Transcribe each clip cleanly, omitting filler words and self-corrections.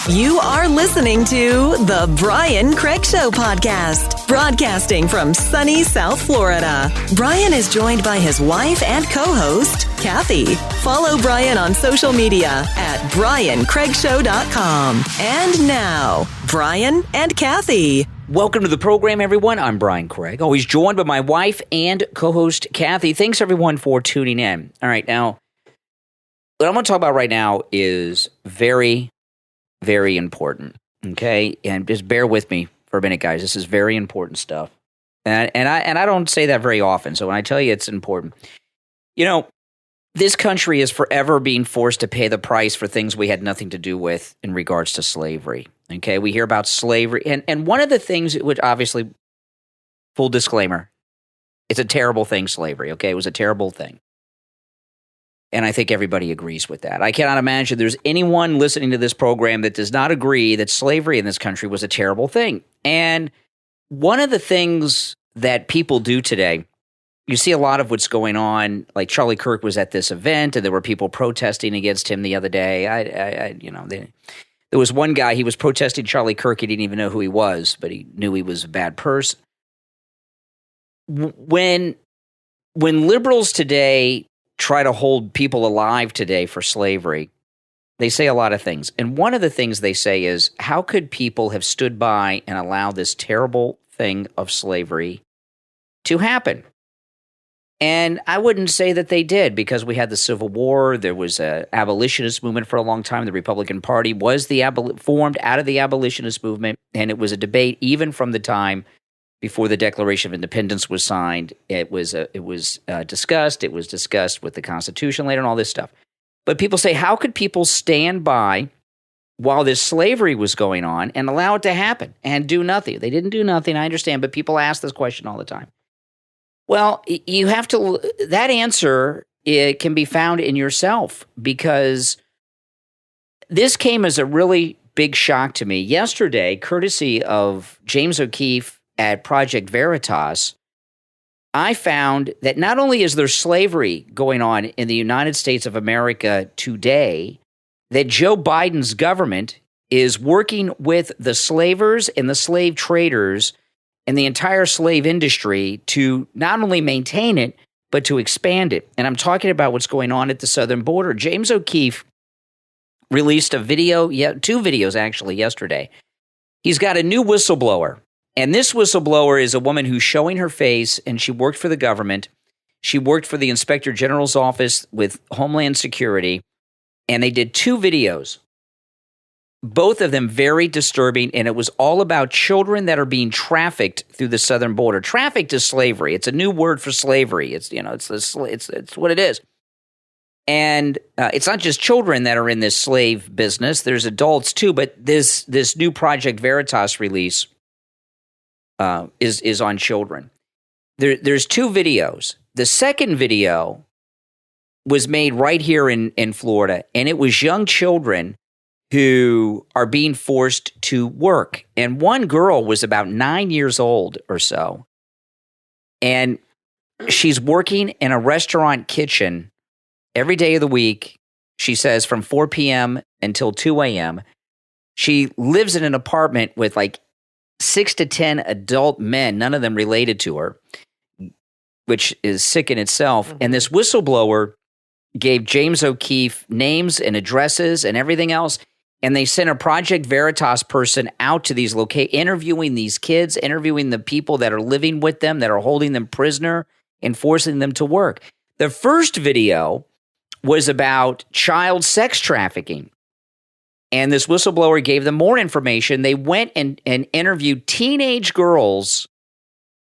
You are listening to The Brian Craig Show podcast, broadcasting from sunny South Florida. Brian is joined by his wife and co-host, Kathy. Follow Brian on social media at BrianCraigShow.com. And now, Brian and Kathy. Welcome to the program, everyone. I'm Brian Craig, always joined by my wife and co-host, Kathy. Thanks, everyone, for tuning in. All right, now, what I'm going to talk about right now is very important, okay? And just bear with me for a minute, guys. This is very important stuff. And I don't say that very often, so when I tell you it's important. You know, this country is forever being forced to pay the price for things we had nothing to do with in regards to slavery, okay? We hear about slavery, and one of the things, which obviously, full disclaimer, it's a terrible thing, slavery, okay? It was a terrible thing. And I think everybody agrees with that. I cannot imagine there's anyone listening to this program that does not agree that slavery in this country was a terrible thing. And one of the things that people do today, you see a lot of what's going on, like Charlie Kirk was at this event and there were people protesting against him the other day. There was one guy, he was protesting Charlie Kirk. He didn't even know who he was, but he knew he was a bad person. When liberals today try to hold people alive today for slavery, they say a lot of things. And one of the things they say is, how could people have stood by and allowed this terrible thing of slavery to happen? And I wouldn't say that they did, because we had the Civil War. There was an abolitionist movement for a long time. The Republican Party was formed out of the abolitionist movement, and it was a debate even from the time before the Declaration of Independence was signed. It was discussed. It was discussed with the Constitution later and all this stuff. But people say, how could people stand by while this slavery was going on and allow it to happen and do nothing? They didn't do nothing, I understand, but people ask this question all the time. Well, you have to, that answer, it can be found in yourself, because this came as a really big shock to me. Yesterday, courtesy of James O'Keefe at Project Veritas, I found that not only is there slavery going on in the United States of America today, that Joe Biden's government is working with the slavers and the slave traders and the entire slave industry to not only maintain it, but to expand it. And I'm talking about what's going on at the southern border. James O'Keefe released a video, two videos actually, yesterday. He's got a new whistleblower. And this whistleblower is a woman who's showing her face, and she worked for the government. She worked for the Inspector General's office with Homeland Security, and they did two videos, both of them very disturbing, and it was all about children that are being trafficked through the southern border. Trafficked is slavery. It's a new word for slavery. It's what it is. And it's not just children that are in this slave business. There's adults too, but this new Project Veritas release is on children. There's two videos. The second video was made right here in Florida, and it was young children who are being forced to work. And one girl was about 9 years old or so, and she's working in a restaurant kitchen every day of the week. She says from 4 p.m. until 2 a.m. She lives in an apartment with like 6 to 10 adult men, none of them related to her, which is sick in itself. Mm-hmm. And this whistleblower gave James O'Keefe names and addresses and everything else. And they sent a Project Veritas person out to these interviewing these kids, interviewing the people that are living with them, that are holding them prisoner and forcing them to work. The first video was about child sex trafficking. And this whistleblower gave them more information. They went and interviewed teenage girls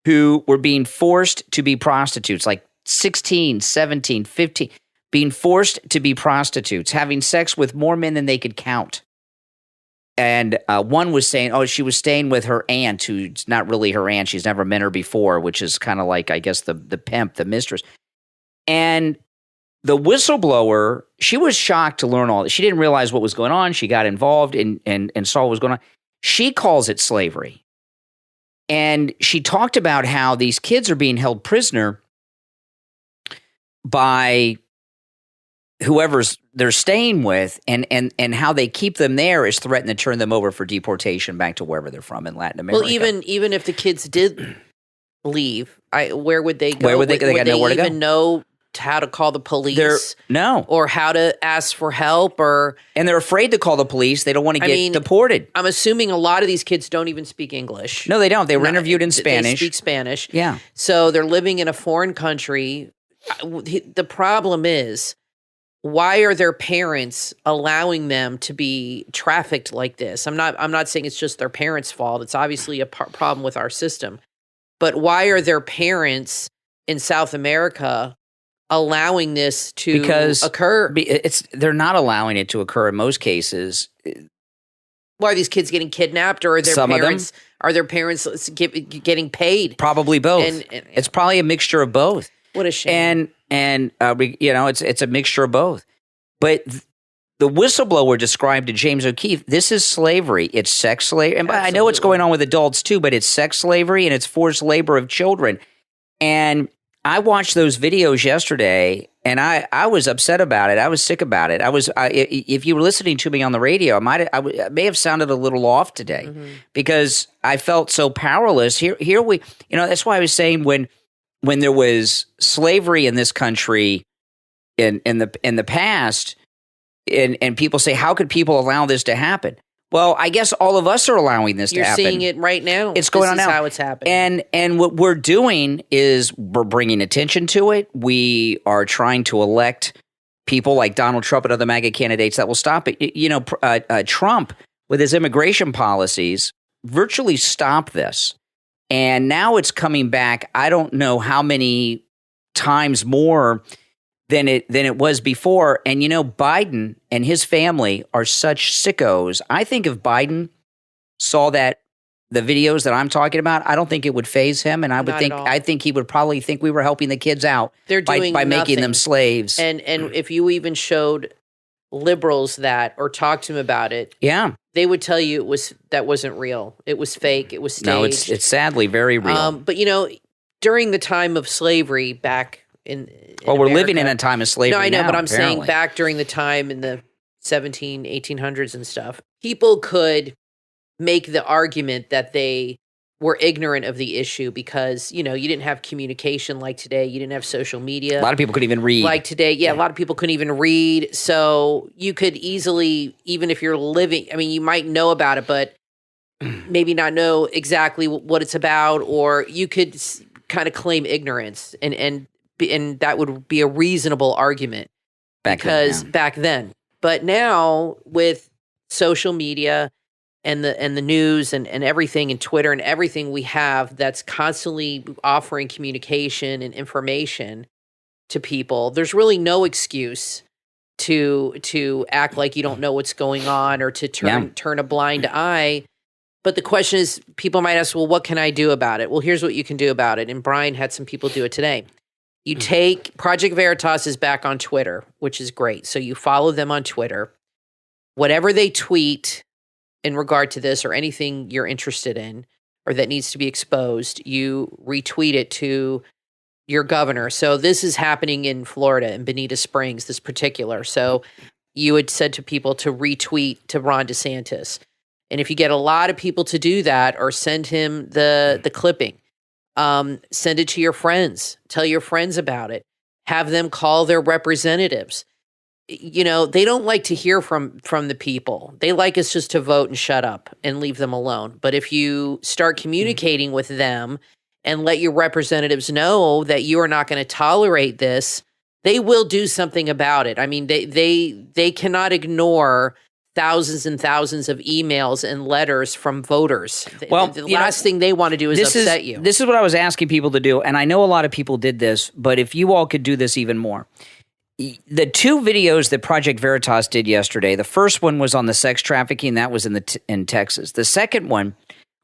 who were being forced to be prostitutes, like 16, 17, 15, being forced to be prostitutes, having sex with more men than they could count. And one was saying, she was staying with her aunt, who's not really her aunt. She's never met her before, which is kind of like, I guess, the pimp, the mistress. And the whistleblower, she was shocked to learn all this. She didn't realize what was going on. She got involved and saw what was going on. She calls it slavery. And she talked about how these kids are being held prisoner by whoever's they're staying with, and how they keep them there is threatening to turn them over for deportation back to wherever they're from in Latin America. Well, even if the kids did leave, where would they go? Where would they go? They got nowhere to go. Even know how to call the police? No. Or how to ask for help? And they're afraid to call the police. They don't want to get deported. I'm assuming a lot of these kids don't even speak English. No, they don't. They were interviewed in Spanish. They speak Spanish. Yeah. So they're living in a foreign country. The problem is, why are their parents allowing them to be trafficked like this? I'm not saying it's just their parents' fault. It's obviously a problem with our system. But why are their parents in South America allowing this to occur? They're not allowing it to occur in most cases. Why are these kids getting kidnapped, or are their parents getting paid? Probably both. And it's probably a mixture of both. What a shame. And it's a mixture of both. But the whistleblower described to James O'Keefe, this is slavery. It's sex slavery. And I know what's going on with adults too, but it's sex slavery and it's forced labor of children. And I watched those videos yesterday, and I was upset about it. I was sick about it. If you were listening to me on the radio, I may have sounded a little off today because I felt so powerless. Here we, that's why I was saying when there was slavery in this country in the past, and people say, how could people allow this to happen? Well, I guess all of us are allowing this to happen. You're seeing it right now. It's going on now. This is how it's happening. And what we're doing is we're bringing attention to it. We are trying to elect people like Donald Trump and other MAGA candidates that will stop it. Trump, with his immigration policies, virtually stopped this. And now it's coming back, I don't know how many times more than it was before. And, Biden and his family are such sickos. I think if Biden saw the videos that I'm talking about, I don't think it would faze him. And I think he would probably think we were helping the kids out by making them slaves. And if you even showed liberals that or talked to him about it, they would tell you that wasn't real. It was fake. It was staged. No, it's sadly very real. But during the time of slavery back in we're America, living in a time of slavery. No, I know, now, but I'm apparently. saying back during the time in the 1800s and stuff, people could make the argument that they were ignorant of the issue because, you didn't have communication like today. You didn't have social media. A lot of people couldn't even read. Like today, a lot of people couldn't even read. So you could easily, even if you're living, you might know about it, but maybe not know exactly what it's about, or you could kind of claim ignorance, and that would be a reasonable argument back then. But now with social media and the news and everything, and Twitter and everything we have that's constantly offering communication and information to people, there's really no excuse to act like you don't know what's going on or to turn a blind eye. But the question is, people might ask, well, what can I do about it? Well, here's what you can do about it. And Brian had some people do it today. You take Project Veritas is back on Twitter, which is great. So you follow them on Twitter. Whatever they tweet in regard to this or anything you're interested in or that needs to be exposed, you retweet it to your governor. So this is happening in Florida, in Bonita Springs, this particular. So you had said to people to retweet to Ron DeSantis. And if you get a lot of people to do that, or send him the clipping, send it to your friends, tell your friends about it, have them call their representatives. They don't like to hear from the people. They like us just to vote and shut up and leave them alone. But if you start communicating with them and let your representatives know that you are not going to tolerate this, they will do something about it. They cannot ignore thousands and thousands of emails and letters from voters. Well, the last thing they want to do is upset you. This is what I was asking people to do, and I know a lot of people did this, but if you all could do this even more. The two videos that Project Veritas did yesterday, the first one was on the sex trafficking, that was in Texas. The second one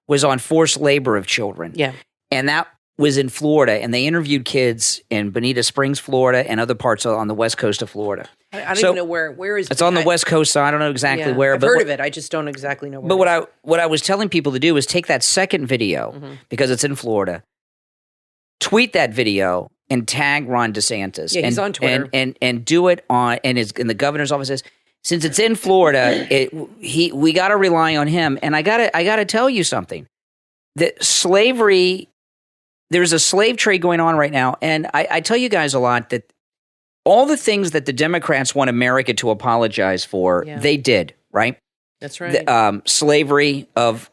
was on forced labor of children. Yeah. And that was in Florida, and they interviewed kids in Bonita Springs, Florida, and other parts on the west coast of Florida. I don't even know where is it. It's on the west coast, so I don't know exactly where. I've heard of it. I just don't exactly know where. But what I was telling people to do is take that second video, because it's in Florida, tweet that video, and tag Ron DeSantis. Yeah, he's on Twitter. And do it on, and the governor's office says, since it's in Florida, we got to rely on him. And I gotta tell you something. That slavery, there's a slave trade going on right now. And I tell you guys a lot that all the things that the Democrats want America to apologize for, they did, right? That's right. Slavery of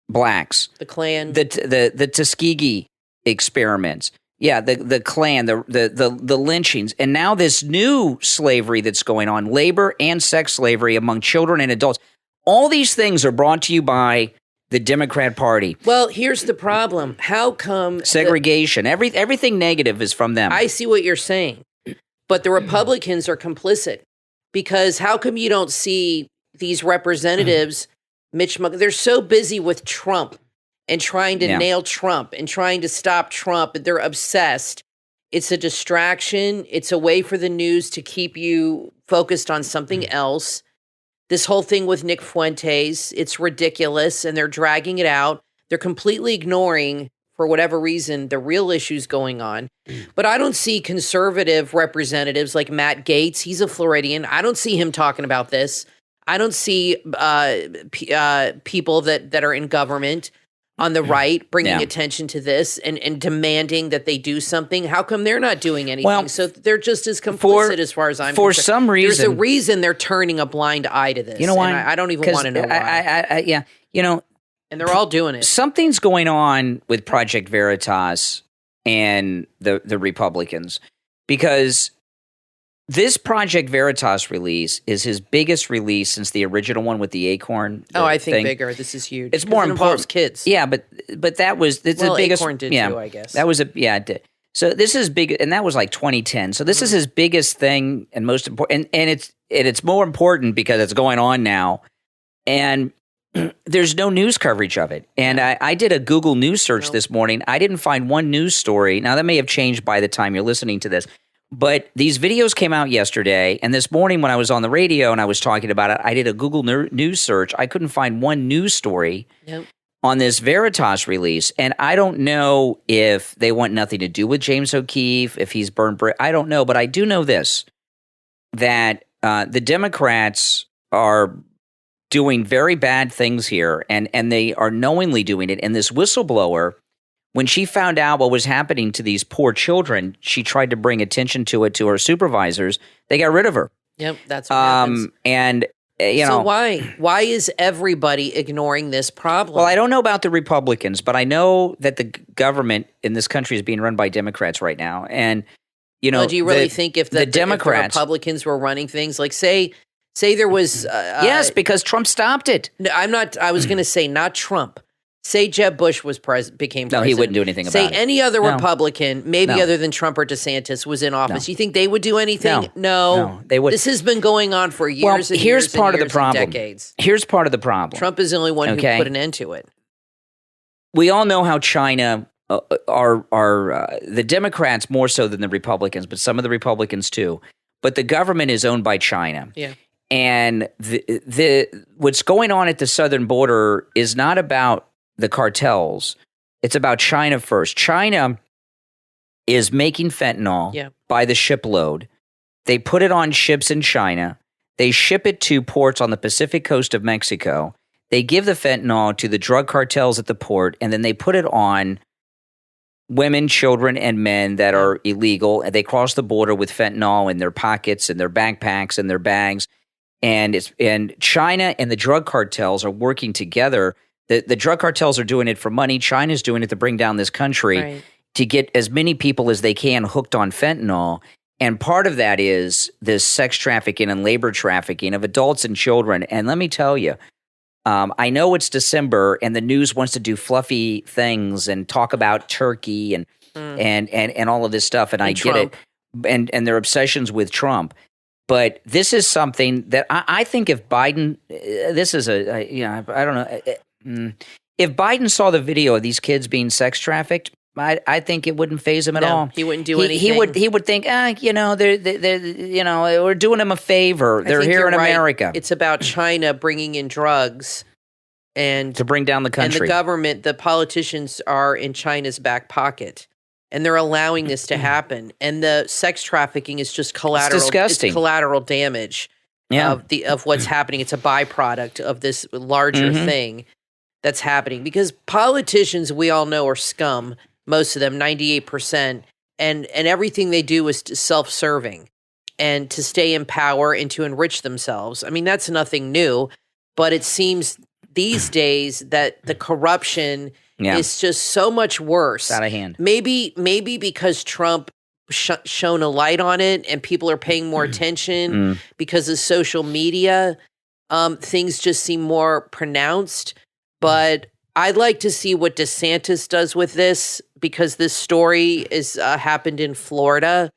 blacks. The Klan. The Tuskegee experiments. Yeah, the Klan, the lynchings. And now this new slavery that's going on, labor and sex slavery among children and adults. All these things are brought to you by the Democrat Party. Well, here's the problem. How come segregation, everything negative is from them. I see what you're saying. But the Republicans are complicit, because how come you don't see these representatives, Mitch McConnell, they're so busy with Trump and trying to nail Trump and trying to stop Trump. They're obsessed. It's a distraction. It's a way for the news to keep you focused on something else. This whole thing with Nick Fuentes, it's ridiculous, and they're dragging it out. They're completely ignoring, for whatever reason, the real issues going on. But I don't see conservative representatives like Matt Gaetz. He's a Floridian. I don't see him talking about this. I don't see people that are in government on the right bringing attention to this and demanding that they do something. How come they're not doing anything? Well, so they're just as complicit as far as I'm concerned. For some reason. There's a reason they're turning a blind eye to this. You know why? I don't even want to know why. Yeah, you know. And they're all doing it. Something's going on with Project Veritas and the Republicans, because this Project Veritas release is his biggest release since the original one with the acorn. I think bigger. This is huge. It's more important. It involves kids. Yeah, but that was the biggest. Acorn did too, I guess. That was it did. So this is big, and that was like 2010. So this is his biggest thing and most important, and it's more important because it's going on now, and there's no news coverage of it. And I did a Google News search this morning. I didn't find one news story. Now, that may have changed by the time you're listening to this. But these videos came out yesterday. And this morning when I was on the radio and I was talking about it, I did a Google News search. I couldn't find one news story on this Veritas release. And I don't know if they want nothing to do with James O'Keefe, if he's burned. I don't know. But I do know this, that the Democrats are doing very bad things here, and they are knowingly doing it. And this whistleblower, when she found out what was happening to these poor children, she tried to bring attention to it to her supervisors. They got rid of her. Yep, that's what happens. And so why is everybody ignoring this problem? Well, I don't know about the Republicans, but I know that the government in this country is being run by Democrats right now. And do you really think if the Democrats, if the Republicans were running things, like say there was yes, because Trump stopped it. No, I was going to say not Trump. Say Jeb Bush became president. No, he wouldn't do anything about it. Say any other Republican, maybe other than Trump or DeSantis, was in office. You think they would do anything? No, they wouldn't. This has been going on for years and here's years part and of the problem. Decades. Here's part of the problem. Trump is the only one who put an end to it. We all know how China are the Democrats more so than the Republicans, but some of the Republicans too. But the government is owned by China. Yeah. And the what's going on at the southern border is not about the cartels. It's about China first. China is making fentanyl by the shipload. They put it on ships in China. They ship it to ports on the Pacific coast of Mexico. They give the fentanyl to the drug cartels at the port, and then they put it on women, children, and men that are illegal. And they cross the border with fentanyl in their pockets and their backpacks and their bags. And China and the drug cartels are working together. The drug cartels are doing it for money. China's doing it to bring down this country to get as many people as they can hooked on fentanyl. And part of that is this sex trafficking and labor trafficking of adults and children. And let me tell you, I know it's December and the news wants to do fluffy things and talk about Turkey and all of this stuff. And I Trump. get it. And their obsessions with Trump. But this is something that I think if Biden, I don't know. If Biden saw the video of these kids being sex trafficked, I think it wouldn't faze him at all. He wouldn't do anything. He would think, we're doing him a favor. They're here in America. It's about China bringing in drugs and to bring down the country. And the government, the politicians are in China's back pocket. and they're allowing this to happen. And the sex trafficking is just collateral. It's disgusting. It's collateral damage of what's happening. It's a byproduct of this larger thing that's happening, because politicians, we all know, are scum. Most of them, 98%, and everything they do is self-serving and to stay in power and to enrich themselves. I mean, that's nothing new, but it seems these days that the corruption is just so much worse. It's out of hand. Maybe because Trump shone a light on it and people are paying more attention because of social media. Things just seem more pronounced. But I'd like to see what DeSantis does with this, because this story is happened in Florida.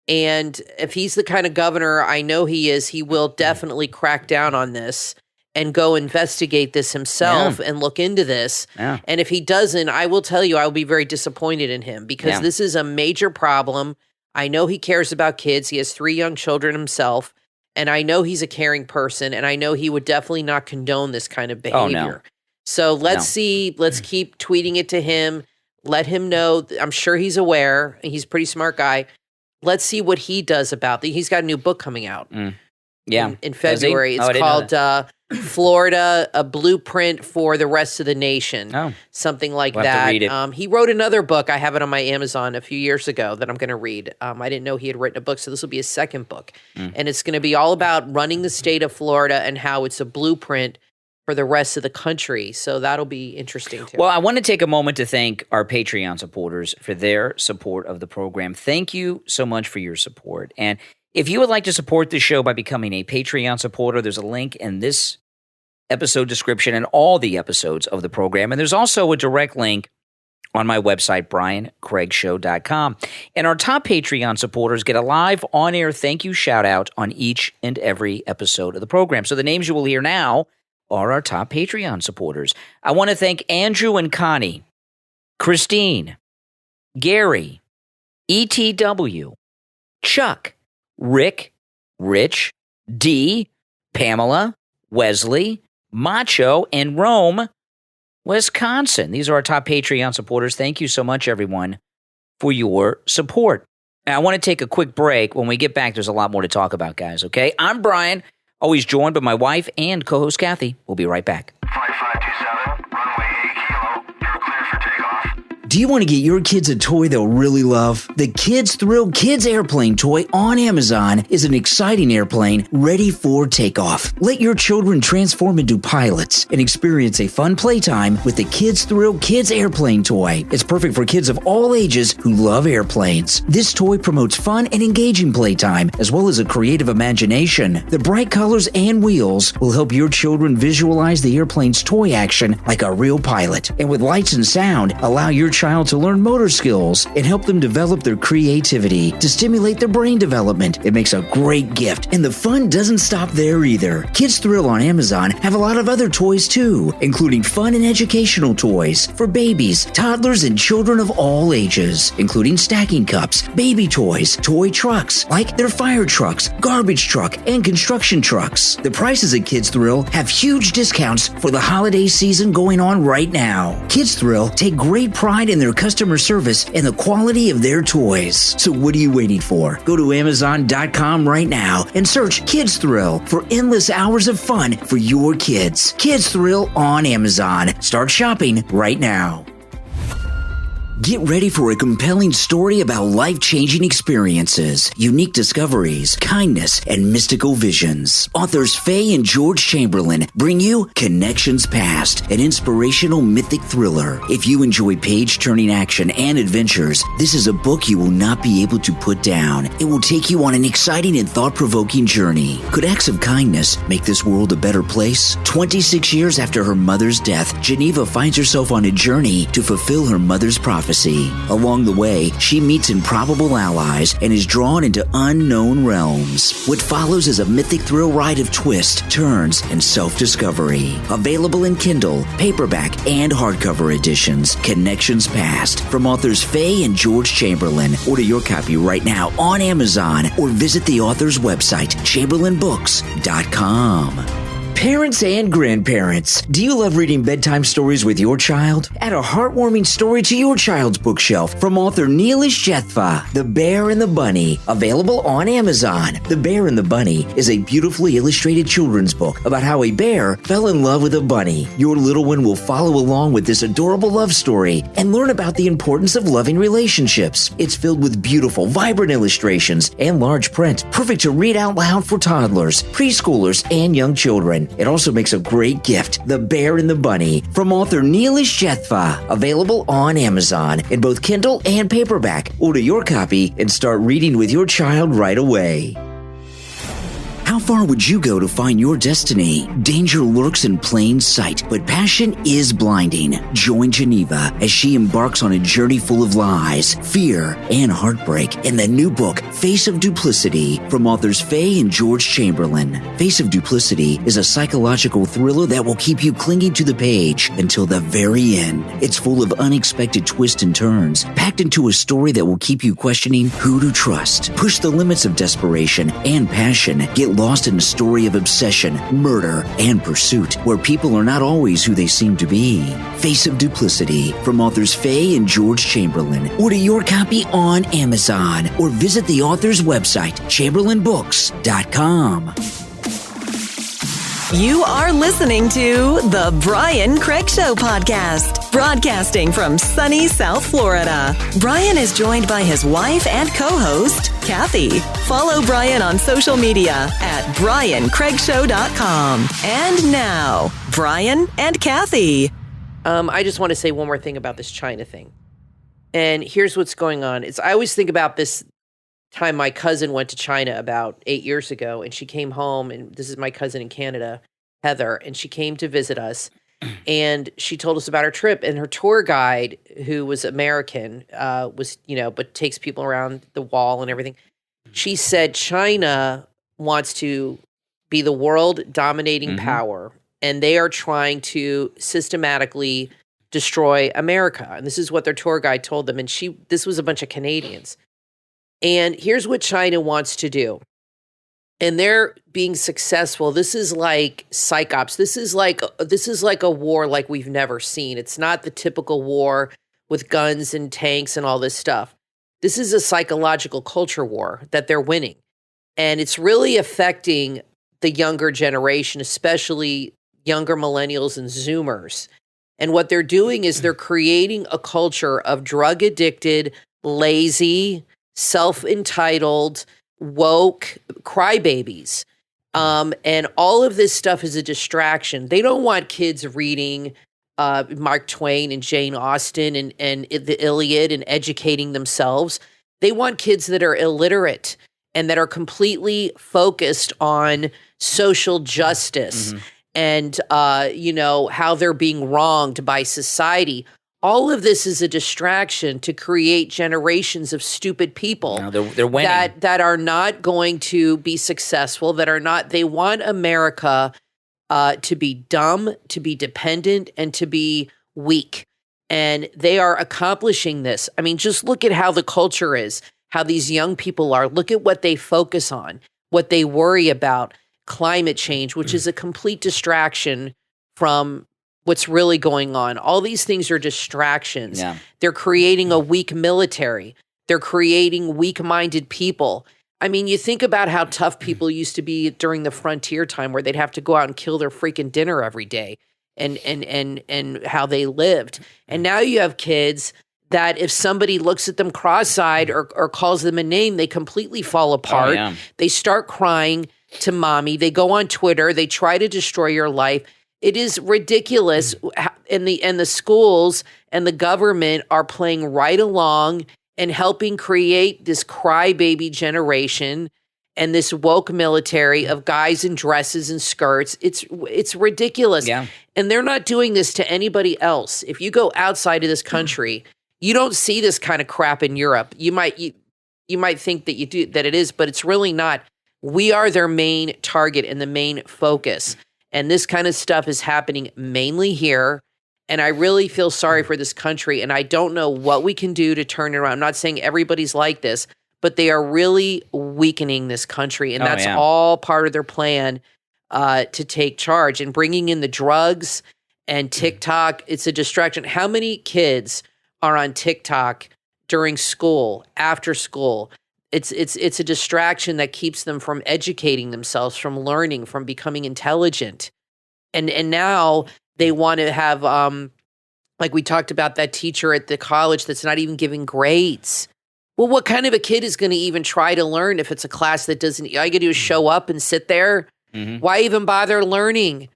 And if he's the kind of governor I know he is, he will definitely crack down on this and go investigate this himself and look into this. Yeah. And if he doesn't, I will tell you, I will be very disappointed in him, because this is a major problem. I know he cares about kids. He has 3 young children himself. And I know he's a caring person. And I know he would definitely not condone this kind of behavior. Oh, no. So let's see. Let's keep tweeting it to him. Let him know. I'm sure he's aware. He's a pretty smart guy. Let's see what he does about it. He's got a new book coming out. In February. It's called Florida, A Blueprint for the Rest of the Nation. Something like that. Have to read it. He wrote another book. I have it on my Amazon a few years ago that I'm going to read. I didn't know he had written a book, so this will be his second book. And it's going to be all about running the state of Florida and how it's a blueprint for the rest of the country. So that'll be interesting too. Well, I want to take a moment to thank our Patreon supporters for their support of the program. Thank you so much for your support. And if you would like to support the show by becoming a Patreon supporter, there's a link in this episode description and all the episodes of the program. And there's also a direct link on my website, briancraigshow.com. And our top Patreon supporters get a live on-air thank you shout-out on each and every episode of the program. So the names you will hear now are our top Patreon supporters. I want to thank Andrew and Connie, Christine, Gary, ETW, Chuck, Rick, Rich, D, Pamela, Wesley, Macho, and Rome, Wisconsin. These are our top Patreon supporters. Thank you so much, everyone, for your support. Now, I want to take a quick break. When we get back, there's a lot more to talk about, guys, okay? I'm Brian, always joined by my wife and co-host Kathy. We'll be right back. 5527, runway 8 kilo, you're clear for takeoff. Do you want to get your kids a toy they'll really love? The Kids Thrill Kids Airplane toy on Amazon is an exciting airplane ready for takeoff. Let your children transform into pilots and experience a fun playtime with the Kids Thrill Kids Airplane toy. It's perfect for kids of all ages who love airplanes. This toy promotes fun and engaging playtime, as well as a creative imagination. The bright colors and wheels will help your children visualize the airplane's toy action like a real pilot. And with lights and sound, allow your child to learn motor skills and help them develop their creativity to stimulate their brain development. It makes a great gift, and the fun doesn't stop there either. Kids Thrill on Amazon have a lot of other toys too, including fun and educational toys for babies, toddlers, and children of all ages, including stacking cups, baby toys, toy trucks like their fire trucks, garbage truck, and construction trucks. The prices at Kids Thrill have huge discounts for the holiday season going on right now. Kids Thrill take great pride in their customer service and the quality of their toys. So what are you waiting for? Go to Amazon.com right now and search Kids Thrill for endless hours of fun for your kids. Kids Thrill on Amazon. Start shopping right now. Get ready for a compelling story about life-changing experiences, unique discoveries, kindness, and mystical visions. Authors Faye and George Chamberlain bring you Connections Past, an inspirational mythic thriller. If you enjoy page-turning action and adventures, this is a book you will not be able to put down. It will take you on an exciting and thought-provoking journey. Could acts of kindness make this world a better place? 26 years after her mother's death, Geneva finds herself on a journey to fulfill her mother's prophecy. Along the way, she meets improbable allies and is drawn into unknown realms. What follows is a mythic thrill ride of twists, turns, and self-discovery. Available in Kindle, paperback, and hardcover editions. Connections Past from authors Faye and George Chamberlain. Order your copy right now on Amazon or visit the author's website, chamberlainbooks.com. Parents and grandparents, do you love reading bedtime stories with your child? Add a heartwarming story to your child's bookshelf from author Neelish Jethva, The Bear and the Bunny, available on Amazon. The Bear and the Bunny is a beautifully illustrated children's book about how a bear fell in love with a bunny. Your little one will follow along with this adorable love story and learn about the importance of loving relationships. It's filled with beautiful, vibrant illustrations and large print, perfect to read out loud for toddlers, preschoolers, and young children. It also makes a great gift. The Bear and the Bunny from author Neelish Jethva, available on Amazon in both Kindle and paperback. Order your copy and start reading with your child right away. How far would you go to find your destiny? Danger lurks in plain sight, but passion is blinding. Join Geneva as she embarks on a journey full of lies, fear, and heartbreak in the new book, Face of Duplicity, from authors Faye and George Chamberlain. Face of Duplicity is a psychological thriller that will keep you clinging to the page until the very end. It's full of unexpected twists and turns, packed into a story that will keep you questioning who to trust. Push the limits of desperation and passion. Get lost in a story of obsession, murder, and pursuit, where people are not always who they seem to be. Face of Duplicity from authors Faye and George Chamberlain. Order your copy on Amazon or visit the author's website, chamberlainbooks.com. You are listening to The Brian Craig Show podcast, broadcasting from sunny South Florida. Brian is joined by his wife and co-host, Kathy. Follow Brian on social media at briancraigshow.com. And now, Brian and Kathy. I just want to say one more thing about this China thing. And here's what's going on. I always think about this time my cousin went to China about 8 years ago, and she came home, and this is my cousin in Canada, Heather, and she came to visit us, and she told us about her trip, and her tour guide, who was American, but takes people around the wall and everything. She said China wants to be the world dominating power, and they are trying to systematically destroy America. And this is what their tour guide told them. And this was a bunch of Canadians. And here's what China wants to do. And they're being successful. This is like psych ops. This is like a war like we've never seen. It's not the typical war with guns and tanks and all this stuff. This is a psychological culture war that they're winning. And it's really affecting the younger generation, especially younger millennials and Zoomers. And what they're doing is they're creating a culture of drug-addicted, lazy, self-entitled, woke crybabies. And all of this stuff is a distraction. They don't want kids reading Mark Twain and Jane Austen and the Iliad and educating themselves. They want kids that are illiterate and that are completely focused on social justice and, how they're being wronged by society. All of this is a distraction to create generations of stupid people they're winning. that are not going to be successful, they want America to be dumb, to be dependent, and to be weak. And they are accomplishing this. I mean, just look at how the culture is, how these young people are. Look at what they focus on, what they worry about, climate change, which is a complete distraction from what's really going on. All these things are distractions. Yeah. They're creating a weak military. They're creating weak-minded people. I mean, you think about how tough people used to be during the frontier time, where they'd have to go out and kill their freaking dinner every day, and how they lived. And now you have kids that if somebody looks at them cross-eyed or calls them a name, they completely fall apart. Oh, yeah. They start crying to mommy. They go on Twitter. They try to destroy your life. It is ridiculous. And the schools and the government are playing right along and helping create this crybaby generation and this woke military of guys in dresses and skirts. It's ridiculous. Yeah. And they're not doing this to anybody else. If you go outside of this country, you don't see this kind of crap in Europe. You might think that you do, that it is, but it's really not. We are their main target and the main focus. And this kind of stuff is happening mainly here. And I really feel sorry for this country. And I don't know what we can do to turn it around. I'm not saying everybody's like this, but they are really weakening this country. And that's all part of their plan to take charge. And bringing in the drugs and TikTok, it's a distraction. How many kids are on TikTok during school, after school? It's a distraction that keeps them from educating themselves, from learning, from becoming intelligent. And now they want to have, like we talked about that teacher at the college that's not even giving grades. Well, what kind of a kid is going to even try to learn if it's a class that doesn't, all you got to do is show up and sit there? Why even bother learning?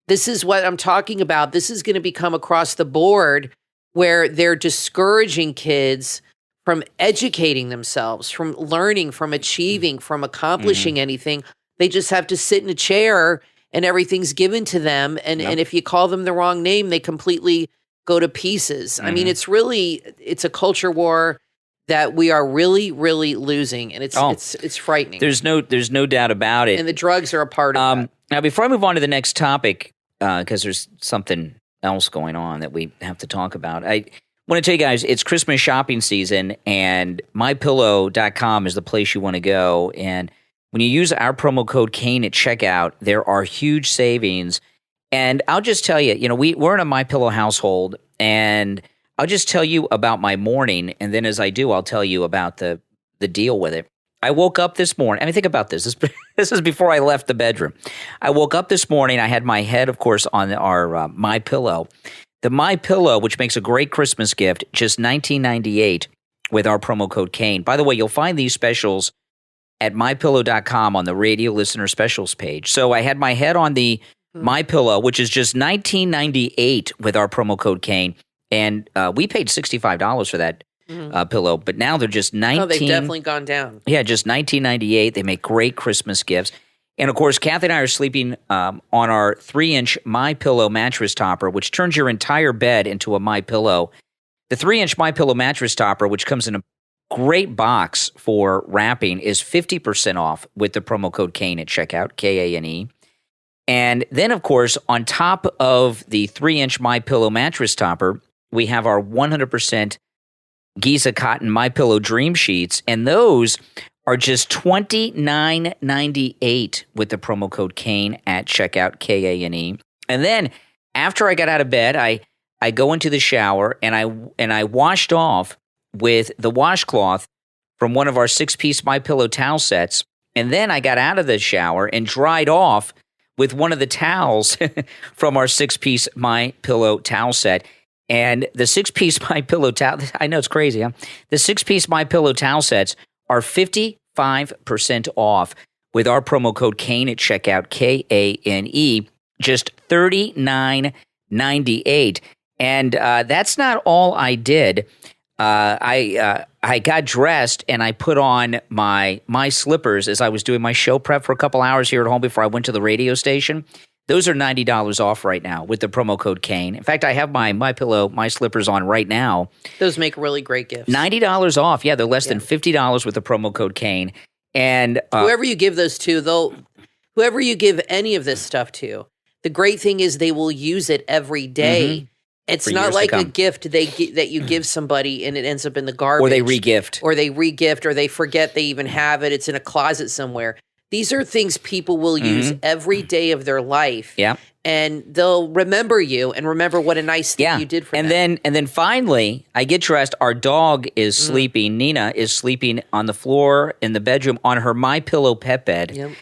This is what I'm talking about. This is going to become across the board where they're discouraging kids from educating themselves, from learning, from achieving, from accomplishing anything. They just have to sit in a chair and everything's given to them. And if you call them the wrong name, they completely go to pieces. I mean, it's a culture war that we are really, really losing, and it's frightening. There's no doubt about it. And the drugs are a part of that. Now, before I move on to the next topic, because there's something else going on that we have to talk about, I want to tell you guys, it's Christmas shopping season, and MyPillow.com is the place you want to go. And when you use our promo code Kane at checkout, there are huge savings. And I'll just tell you, we're in a MyPillow household, and I'll just tell you about my morning, and then as I do, I'll tell you about the deal with it. I woke up this morning. I mean, think about this. This is before I left the bedroom. I woke up this morning. I had my head, of course, on our MyPillow. The MyPillow, which makes a great Christmas gift, just $19.98 with our promo code Kane. By the way, you'll find these specials at MyPillow.com on the radio listener specials page. So I had my head on the MyPillow, which is just $19.98 with our promo code Kane. And we paid $65 for that pillow, but now they're just $19. Oh, they've definitely gone down. Yeah, just $19.98. They make great Christmas gifts. And, of course, Kathy and I are sleeping on our 3-inch MyPillow mattress topper, which turns your entire bed into a MyPillow. The 3-inch MyPillow mattress topper, which comes in a great box for wrapping, is 50% off with the promo code Kane at checkout, Kane. And then, of course, on top of the 3-inch MyPillow mattress topper, we have our 100% Giza Cotton MyPillow Dream Sheets, and those are just $29.98 with the promo code Kane at checkout, Kane. And then after I got out of bed, I go into the shower and I washed off with the washcloth from one of our 6-piece MyPillow towel sets, and then I got out of the shower and dried off with one of the towels from our 6-piece MyPillow towel set. And the 6-piece MyPillow towel, I know it's crazy, huh? The 6-piece MyPillow towel sets are 55% off with our promo code Kane at checkout, Kane, just $39.98. And that's not all I did. I got dressed and I put on my slippers as I was doing my show prep for a couple hours here at home before I went to the radio station. Those are $90 off right now with the promo code Kane. In fact, I have my MyPillow, my slippers on right now. Those make really great gifts. $90 off. Yeah, they're less than $50 with the promo code Kane. And whoever you give those to, whoever you give any of this stuff to, the great thing is they will use it every day. It's not like a gift that you give somebody and it ends up in the garbage. Or they re-gift. Or they forget they even have it. It's in a closet somewhere. These are things people will use every day of their life. Yeah. And they'll remember you and remember what a nice thing you did for them. And then finally, I get dressed. Our dog is sleeping. Nina is sleeping on the floor in the bedroom on her MyPillow pet bed.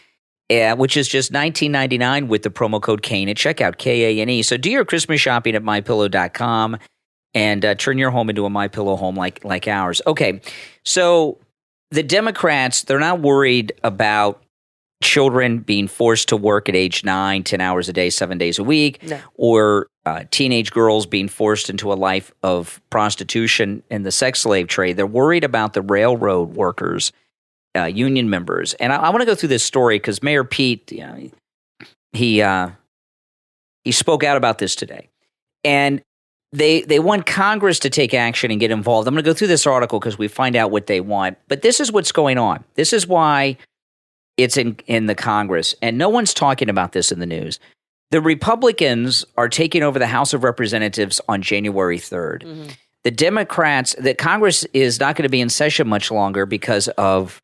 Yep. Which is just $19.99 with the promo code Kane at checkout, Kane. So do your Christmas shopping at MyPillow.com and turn your home into a MyPillow home like ours. Okay, so the Democrats, they're not worried about children being forced to work at age 9, 10 hours a day, 7 days a week, or teenage girls being forced into a life of prostitution and the sex slave trade. They're worried about the railroad workers, union members. And I want to go through this story because Mayor Pete, he spoke out about this today. And they want Congress to take action and get involved. I'm going to go through this article because we find out what they want. But this is what's going on. This is why it's in the Congress. And no one's talking about this in the news. The Republicans are taking over the House of Representatives on January 3rd. The Democrats, the Congress is not going to be in session much longer because of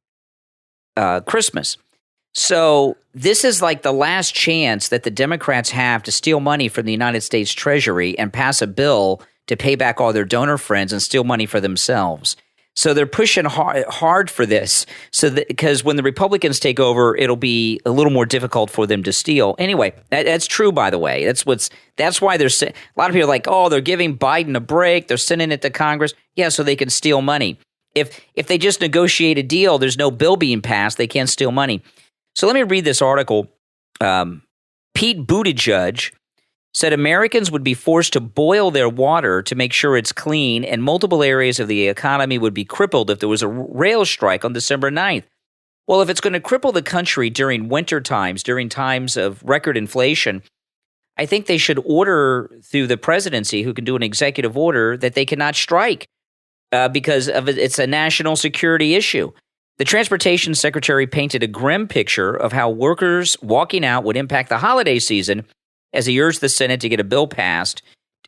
Christmas. So this is like the last chance that the Democrats have to steal money from the United States Treasury and pass a bill to pay back all their donor friends and steal money for themselves. So they're pushing hard for this, because when the Republicans take over, it'll be a little more difficult for them to steal. Anyway, that's true, by the way. That's why a lot of people are like, oh, they're giving Biden a break. They're sending it to Congress. Yeah, so they can steal money. If they just negotiate a deal, there's no bill being passed. They can't steal money. So let me read this article. Pete Buttigieg said Americans would be forced to boil their water to make sure it's clean, and multiple areas of the economy would be crippled if there was a rail strike on December 9th. Well, if it's going to cripple the country during winter times, during times of record inflation, I think they should order through the presidency, who can do an executive order, that they cannot strike because it's a national security issue. The transportation secretary painted a grim picture of how workers walking out would impact the holiday season, as he urged the Senate to get a bill passed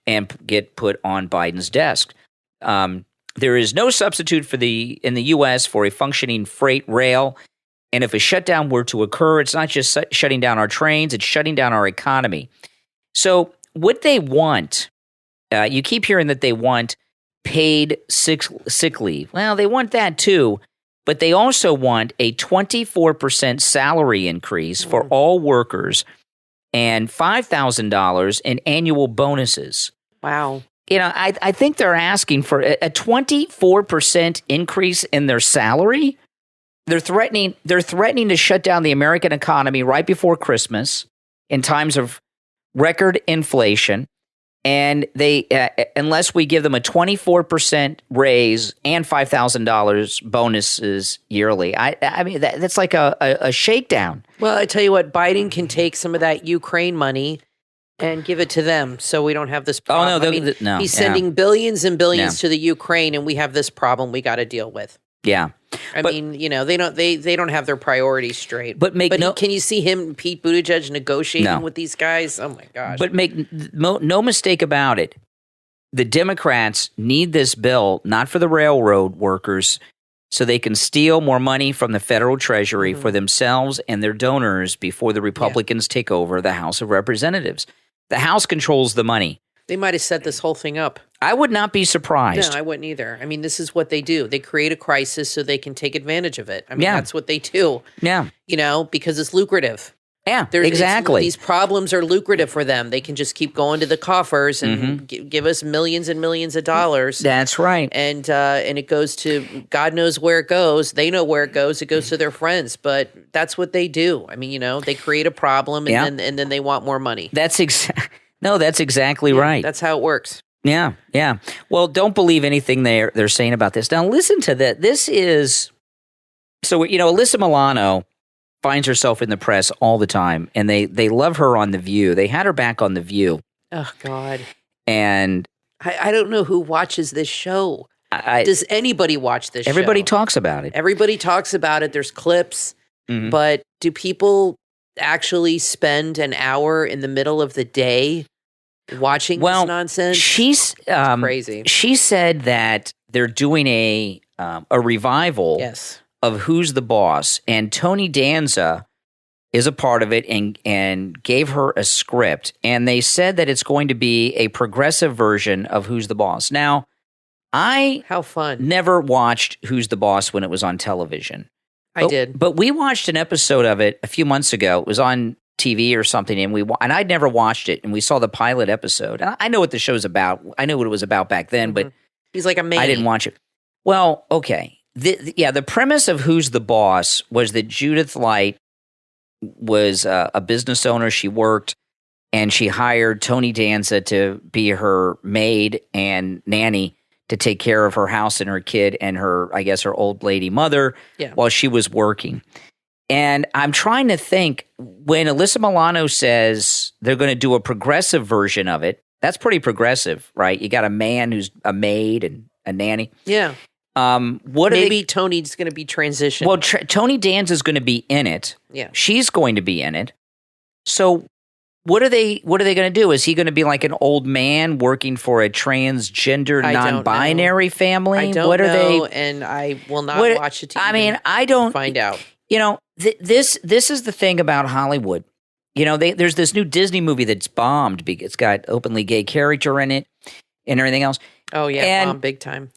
and get put on Biden's desk. There is no substitute in the U.S. for a functioning freight rail, and if a shutdown were to occur, it's not just shutting down our trains, it's shutting down our economy. So what they want, you keep hearing that they want paid sick leave. Well, they want that too, but they also want a 24% salary increase for all workers and $5,000 in annual bonuses. Wow. You know, I think they're asking for a 24% increase in their salary. They're threatening to shut down the American economy right before Christmas in times of record inflation. And they, unless we give them a 24% raise and $5,000 bonuses yearly, I mean that's like a shakedown. Well, I tell you what, Biden can take some of that Ukraine money and give it to them, so we don't have this problem. Oh no, no, he's sending billions and billions to the Ukraine, and we have this problem we got to deal with. Yeah, I mean, you know, they don't have their priorities straight. But can you see him, Pete Buttigieg, negotiating with these guys? Oh my gosh! But make no mistake about it, the Democrats need this bill not for the railroad workers, so they can steal more money from the federal treasury for themselves and their donors before the Republicans take over the House of Representatives. The House controls the money. They might have set this whole thing up. I would not be surprised. No, I wouldn't either. I mean, this is what they do. They create a crisis so they can take advantage of it. I mean, that's what they do. Yeah. You know, because it's lucrative. Yeah, exactly. These problems are lucrative for them. They can just keep going to the coffers and give us millions and millions of dollars. That's right. And it goes to, God knows where it goes. They know where it goes. It goes to their friends. But that's what they do. I mean, you know, they create a problem and then they want more money. That's exactly right. That's how it works. Yeah, yeah. Well, don't believe anything they're saying about this. Now, listen to that. This is so. You know, Alyssa Milano finds herself in the press all the time, and they love her on The View. They had her back on The View. Oh God! And I don't know who watches this show. Does anybody watch this? Everybody show? talks about it. Everybody talks about it. There's clips, but do people actually spend an hour in the middle of the day watching this nonsense? She's crazy. She said that they're doing a revival of Who's the Boss, and Tony Danza is a part of it and gave her a script, and they said that it's going to be a progressive version of Who's the Boss. Now, how fun. Never watched Who's the Boss when it was on television. I did. But we watched an episode of it a few months ago. It was on TV or something, and I'd never watched it, and we saw the pilot episode. And I know what the show's about. I knew what it was about back then, but he's like a man. I didn't watch it. Well, okay. The premise of Who's the Boss was that Judith Light was a business owner. She worked, and she hired Tony Danza to be her maid and nanny to take care of her house and her kid and her, I guess, her old lady mother while she was working. And I'm trying to think, when Alyssa Milano says they're going to do a progressive version of it, that's pretty progressive, right? You got a man who's a maid and a nanny. Yeah. Maybe Tony's going to be transitioned. Well, Tony Danza's going to be in it. Yeah. She's going to be in it. So what are they going to do? Is he going to be like an old man working for a transgender, non-binary family? I don't know, and I will not watch it. I mean, I don't find out. This is the thing about Hollywood. There's this new Disney movie that's bombed. It's got openly gay character in it and everything else. Oh, yeah, and, bomb big time.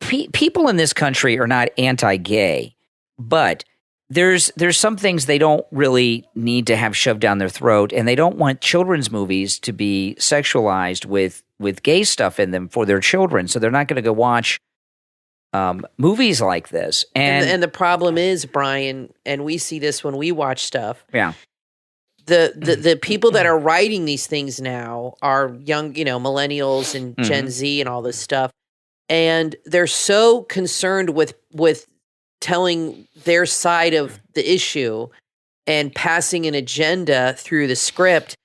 People in this country are not anti-gay, but there's some things they don't really need to have shoved down their throat, and they don't want children's movies to be sexualized with gay stuff in them for their children. So they're not going to go watch movies like this. And the problem is, Brian, and we see this when we watch stuff. Yeah. The people that are writing these things now are young, millennials and Gen Z and all this stuff. And they're so concerned with telling their side of the issue and passing an agenda through the script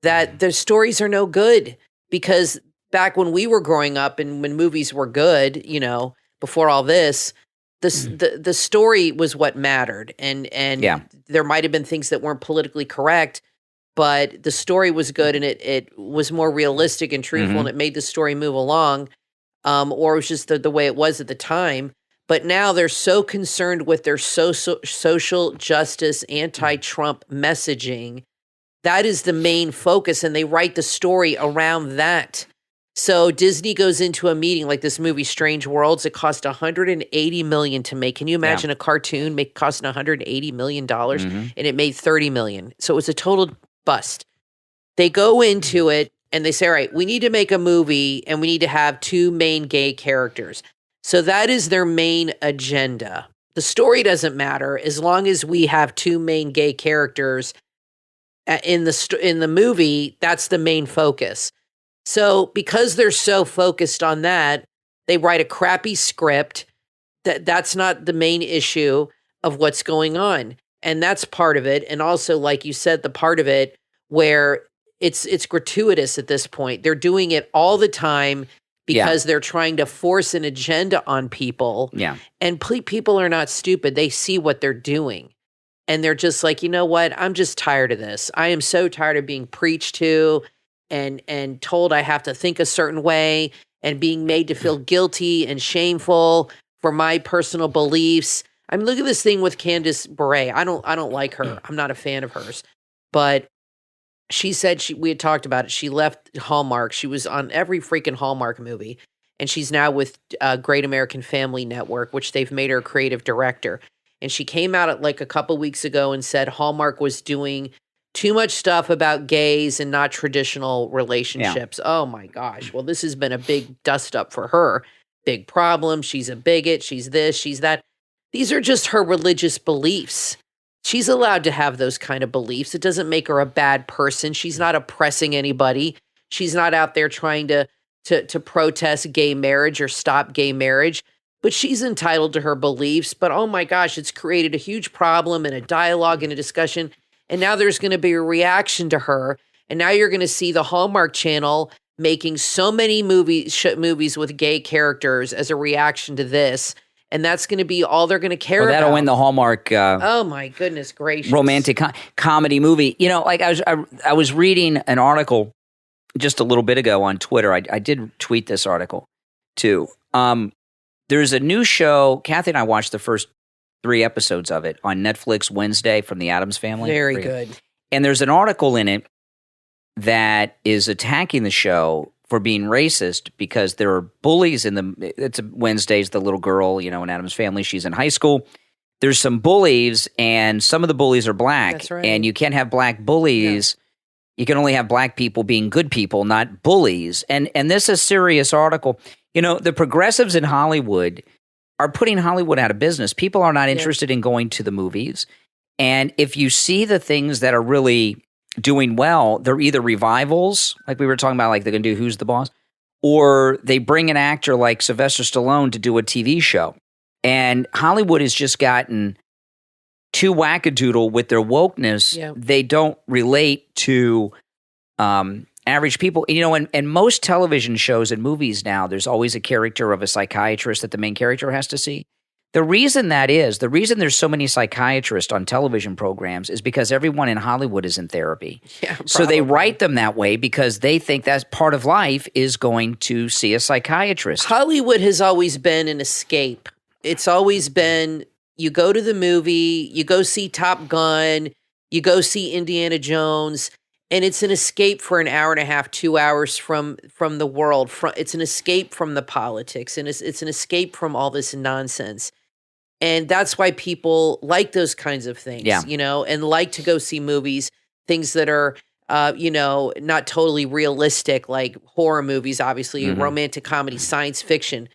that the stories are no good. Because back when we were growing up and when movies were good, before all this, the story was what mattered. And there might have been things that weren't politically correct, but the story was good and it was more realistic and truthful and it made the story move along. Or it was just the way it was at the time. But now they're so concerned with their social justice, anti-Trump messaging. That is the main focus, and they write the story around that. So Disney goes into a meeting like this movie, Strange Worlds. It cost $180 million to make. Can you imagine a cartoon costing $180 million? And it made $30 million. So it was a total bust. They go into it, and they say, all right, we need to make a movie, and we need to have two main gay characters. So that is their main agenda. The story doesn't matter as long as we have two main gay characters in the movie. That's the main focus. So because they're so focused on that, they write a crappy script. That's not the main issue of what's going on, and that's part of it. And also, like you said, the part of it where it's gratuitous at this point. They're doing it all the time because they're trying to force an agenda on people. Yeah. And people are not stupid. They see what they're doing. And they're just like, you know what? I'm just tired of this. I am so tired of being preached to and told I have to think a certain way and being made to feel guilty and shameful for my personal beliefs. I mean, look at this thing with Candace Bure. I don't like her. I'm not a fan of hers. But she said we had talked about it. She left Hallmark. She was on every freaking Hallmark movie. And she's now with Great American Family Network, which they've made her a creative director. And she came out like a couple weeks ago and said Hallmark was doing too much stuff about gays and not traditional relationships. Yeah. Oh my gosh. Well, this has been a big dust up for her. Big problem. She's a bigot. She's this, she's that. These are just her religious beliefs. She's allowed to have those kind of beliefs. It doesn't make her a bad person. She's not oppressing anybody. She's not out there trying to protest gay marriage or stop gay marriage. But she's entitled to her beliefs. But oh my gosh, it's created a huge problem and a dialogue and a discussion. And now there's going to be a reaction to her. And now you're going to see the Hallmark Channel making so many movies with gay characters as a reaction to this. And that's going to be all they're going to care about. That'll win the Hallmark. Oh my goodness gracious! Romantic comedy movie. Like I was reading an article just a little bit ago on Twitter. I did tweet this article too. There's a new show. Kathy and I watched the first 3 episodes of it on Netflix Wednesday from the Addams Family. Very good. And there's an article in it that is attacking the show for being racist because there are bullies it's Wednesday's the little girl, in Addams Family. She's in high school. There's some bullies, and some of the bullies are black. That's right. And you can't have black bullies. Yeah. You can only have black people being good people, not bullies. And this is a serious article. The progressives in Hollywood are putting Hollywood out of business. People are not interested in going to the movies. And if you see the things that are really doing well, they're either revivals, like we were talking about, like they're going to do Who's the Boss, or they bring an actor like Sylvester Stallone to do a TV show. And Hollywood has just gotten too wackadoodle with their wokeness. Yeah. They don't relate to average people. And most television shows and movies now, there's always a character of a psychiatrist that the main character has to see. The reason there's so many psychiatrists on television programs is because everyone in Hollywood is in therapy. Yeah, so they write them that way because they think that part of life is going to see a psychiatrist. Hollywood has always been an escape. It's always been, you go to the movie, you go see Top Gun, you go see Indiana Jones, and it's an escape for an hour and a half, 2 hours from the world. It's an escape from the politics, and it's an escape from all this nonsense. And that's why people like those kinds of things, and like to go see movies, things that are, not totally realistic, like horror movies, obviously, romantic comedy, science fiction.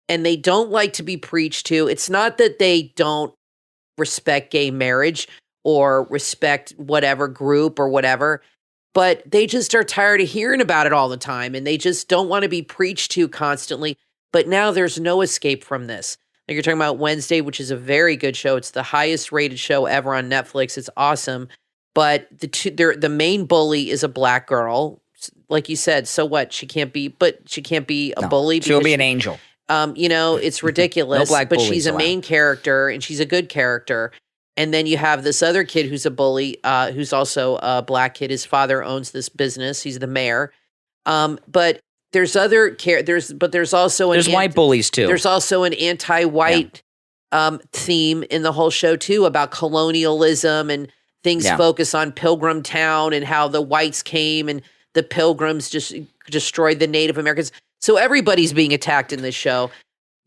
And they don't like to be preached to. It's not that they don't respect gay marriage or respect whatever group or whatever, but they just are tired of hearing about it all the time, and they just don't want to be preached to constantly. But now there's no escape from this. Like you're talking about Wednesday, which is a very good show. It's the highest rated show ever on Netflix. It's awesome. But the main bully is a black girl. Like you said, so what? She can't be a bully. She'll be an angel. It's ridiculous. No black but bullies she's a allowed. main character, and she's a good character. And then you have this other kid who's a bully, who's also a black kid. His father owns this business. He's the mayor. But there's also white bullies too. There's also an anti-white theme in the whole show too, about colonialism and things focus on Pilgrim Town and how the whites came and the Pilgrims just destroyed the Native Americans. So everybody's being attacked in this show.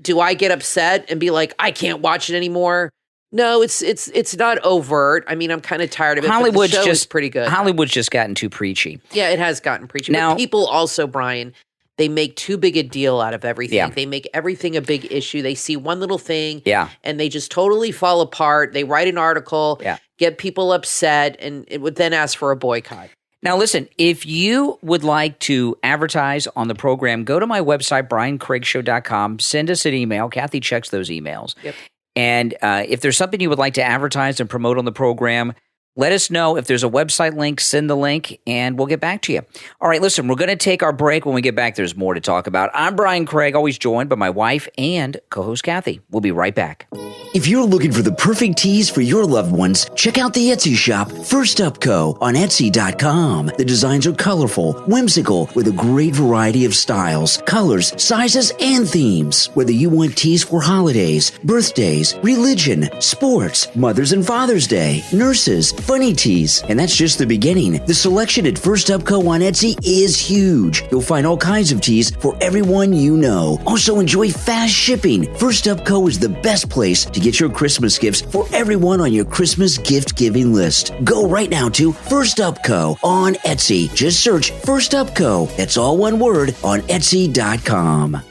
Do I get upset and be like, I can't watch it anymore? No, it's not overt. I mean, I'm kind of tired of it. Hollywood's but the show just is pretty good. Hollywood's just gotten too preachy. Yeah, it has gotten preachy. Now, but people also, Brian, they make too big a deal out of everything. Yeah. They make everything a big issue. They see one little thing, and they just totally fall apart. They write an article, get people upset, and it would then ask for a boycott. Now, listen, if you would like to advertise on the program, go to my website, briancraigshow.com. Send us an email. Kathy checks those emails. Yep. And if there's something you would like to advertise and promote on the program, let us know. If there's a website link, send the link, and we'll get back to you. All right, listen, we're going to take our break. When we get back, there's more to talk about. I'm Brian Craig, always joined by my wife and co-host Kathy. We'll be right back. If you're looking for the perfect tees for your loved ones, check out the Etsy shop, First Up Co. on Etsy.com. The designs are colorful, whimsical, with a great variety of styles, colors, sizes, and themes. Whether you want tees for holidays, birthdays, religion, sports, Mother's and Father's Day, nurses, funny tees, and that's just the beginning. The selection at First Up Co. on Etsy is huge. You'll find all kinds of tees for everyone you know. Also enjoy fast shipping. First Up Co. is the best place to get your Christmas gifts for everyone on your Christmas gift-giving list. Go right now to First Up Co. on Etsy. Just search First Up Co. That's all one word on Etsy.com.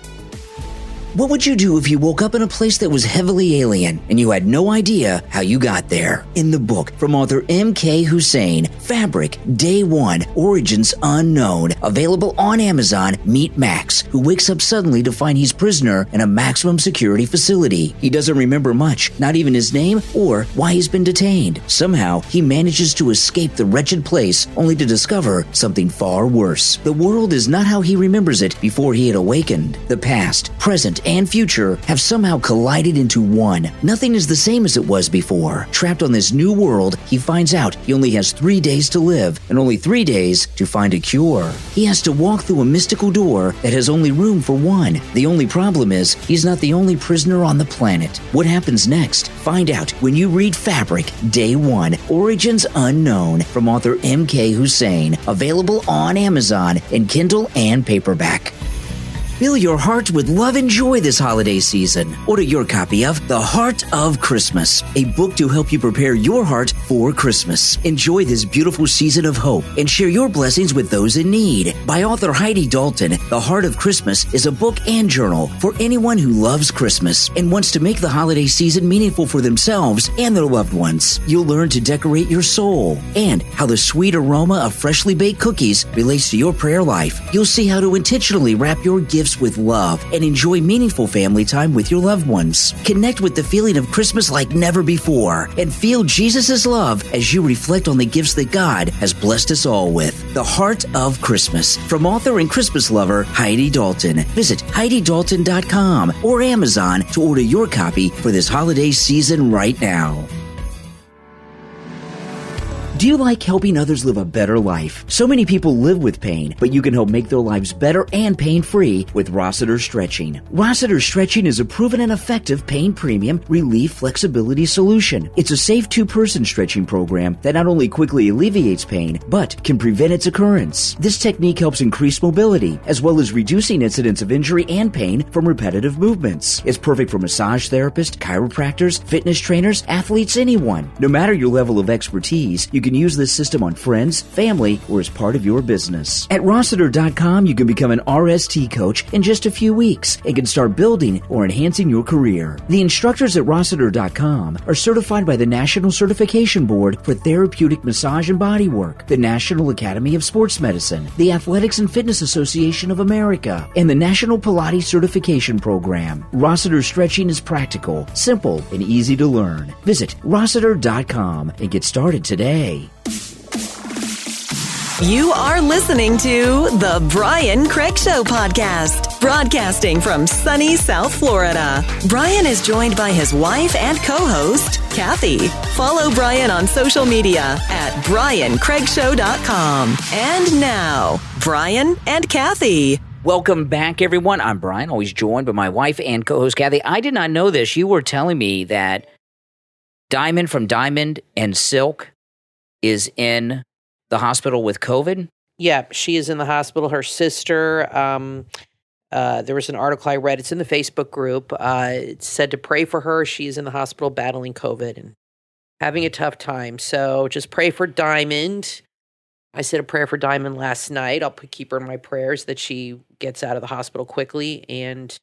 What would you do if you woke up in a place that was heavily alien and you had no idea how you got there? In the book from author M.K. Hussein, Fabric, Day One, Origins Unknown, available on Amazon, meet Max, who wakes up suddenly to find he's prisoner in a maximum security facility. He doesn't remember much, not even his name or why he's been detained. Somehow, he manages to escape the wretched place only to discover something far worse. The world is not how he remembers it before he had awakened. The past, present, and future have somehow collided into one. Nothing is the same as it was before. Trapped on this new world, he finds out he only has 3 days to live and only 3 days to find a cure. He has to walk through a mystical door that has only room for one. The only problem is he's not the only prisoner on the planet. What happens next? Find out when you read Fabric, Day One, Origins Unknown from author M.K. Hussein, available on Amazon in Kindle and paperback. Fill your heart with love and joy this holiday season. Order your copy of The Heart of Christmas, a book to help you prepare your heart for Christmas. Enjoy this beautiful season of hope and share your blessings with those in need. By author Heidi Dalton, The Heart of Christmas is a book and journal for anyone who loves Christmas and wants to make the holiday season meaningful for themselves and their loved ones. You'll learn to decorate your soul and how the sweet aroma of freshly baked cookies relates to your prayer life. You'll see how to intentionally wrap your gifts with love and enjoy meaningful family time with your loved ones. Connect with the feeling of Christmas like never before and feel Jesus' love as you reflect on the gifts that God has blessed us all with. The Heart of Christmas from author and Christmas lover Heidi Dalton. Visit HeidiDalton.com or Amazon to order your copy for this holiday season right now. Do you like helping others live a better life? So many people live with pain, but you can help make their lives better and pain-free with Rossiter Stretching. Rossiter Stretching is a proven and effective pain premium relief flexibility solution. It's a safe two-person stretching program that not only quickly alleviates pain, but can prevent its occurrence. This technique helps increase mobility, as well as reducing incidents of injury and pain from repetitive movements. It's perfect for massage therapists, chiropractors, fitness trainers, athletes, anyone. No matter your level of expertise, you can use this system on friends, family, or as part of your business. At Rossiter.com, you can become an RST coach in just a few weeks and can start building or enhancing your career. The instructors at Rossiter.com are certified by the National Certification Board for Therapeutic Massage and Bodywork, the National Academy of Sports Medicine, the Athletics and Fitness Association of America, and the National Pilates Certification Program. Rossiter Stretching is practical, simple, and easy to learn. Visit Rossiter.com and get started today. You are listening to the Brian Craig Show podcast, broadcasting from sunny South Florida. Brian is joined by his wife and co-host, Kathy. Follow Brian on social media at BrianCraigShow.com. And now, Brian and Kathy. Welcome back, everyone. I'm Brian, always joined by my wife and co-host, Kathy. I did not know this. You were telling me that Diamond from Diamond and Silk is in the hospital with COVID? Yeah, she is in the hospital. Her sister, there was an article I read. It's in the Facebook group. It said to pray for her. She is in the hospital battling COVID and having a tough time. So just pray for Diamond. I said a prayer for Diamond last night. I'll keep her in my prayers that she gets out of the hospital quickly and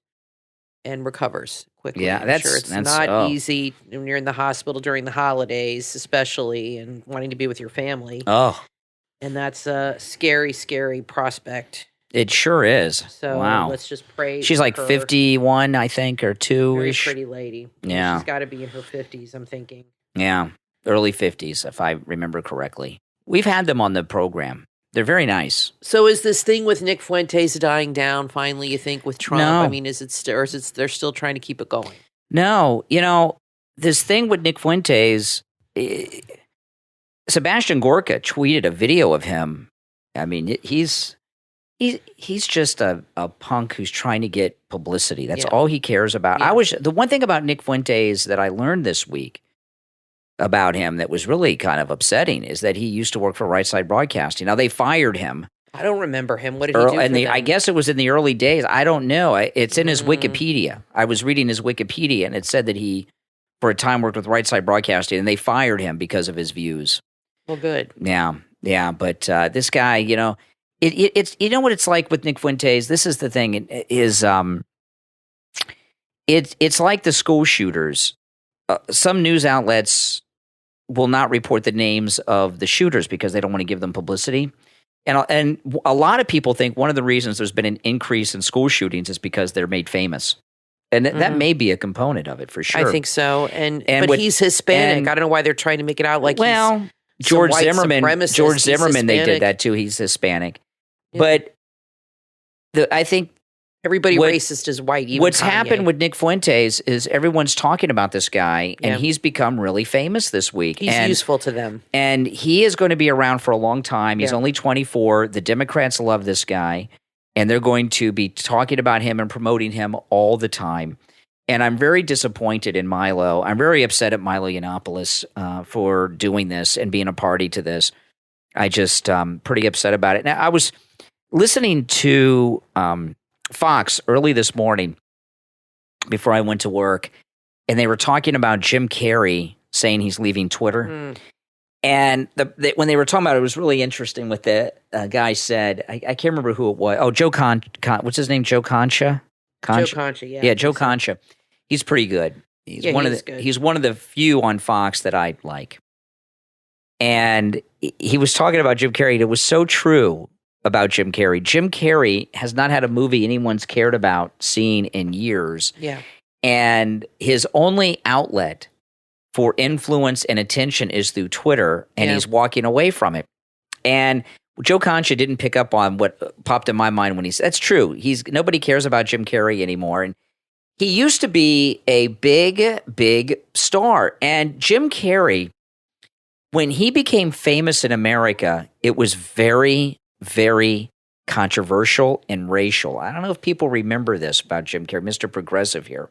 recovers quickly. Yeah, I'm sure it's not easy when you're in the hospital during the holidays, especially, and wanting to be with your family. Oh. And that's a scary, scary prospect. It sure is. So wow. Let's just pray. She's like 51, I think, or 2-ish. Very pretty lady. Yeah. She's got to be in her 50s, I'm thinking. Yeah, early 50s, if I remember correctly. We've had them on the program. They're very nice. So is this thing with Nick Fuentes dying down finally, you think, with Trump? No. I mean, they're still trying to keep it going? No. This thing with Nick Fuentes, Sebastian Gorka tweeted a video of him. I mean, he's just a punk who's trying to get publicity. That's all he cares about. Yeah. The one thing about Nick Fuentes that I learned this week about him that was really kind of upsetting is that he used to work for Right Side Broadcasting. Now, they fired him. I don't remember him. What did he do for them? I guess it was in the early days. I don't know. It's in his Wikipedia. I was reading his Wikipedia, and it said that he, for a time, worked with Right Side Broadcasting, and they fired him because of his views. Well, good. Yeah. But this guy, it's what it's like with Nick Fuentes. This is the thing. It's like the school shooters. Some news outlets will not report the names of the shooters because they don't want to give them publicity. And a lot of people think one of the reasons there's been an increase in school shootings is because they're made famous. And that may be a component of it for sure. I think so. But he's Hispanic. I don't know why they're trying to make it out like he's George Zimmerman, they did that too. He's Hispanic. Yeah. But I think everybody racist is white. Even what's Kanye. happened with Nick Fuentes is everyone's talking about this guy, and he's become really famous this week. He's useful to them. And he is going to be around for a long time. He's only 24. The Democrats love this guy, and they're going to be talking about him and promoting him all the time. And I'm very disappointed in Milo. I'm very upset at Milo Yiannopoulos for doing this and being a party to this. I just pretty upset about it. Now, I was listening to Fox early this morning before I went to work, and they were talking about Jim Carrey saying he's leaving Twitter. And when they were talking about it, it was really interesting what the guy said. I can't remember who it was. Oh, Joe what's his name? Joe Concha? Joe Concha, yeah. Yeah, Joe Concha. He's pretty good. He's one of the few on Fox that I like. And he was talking about Jim Carrey. And it was so true about Jim Carrey. Jim Carrey has not had a movie anyone's cared about seeing in years. Yeah. And his only outlet for influence and attention is through Twitter, and he's walking away from it. And Joe Concha didn't pick up on what popped in my mind when he said, that's true. Nobody cares about Jim Carrey anymore. And he used to be a big, big star. And Jim Carrey when he became famous in America, it was very, very controversial and racial. I don't know if people remember this about Jim Carrey, Mr. Progressive here.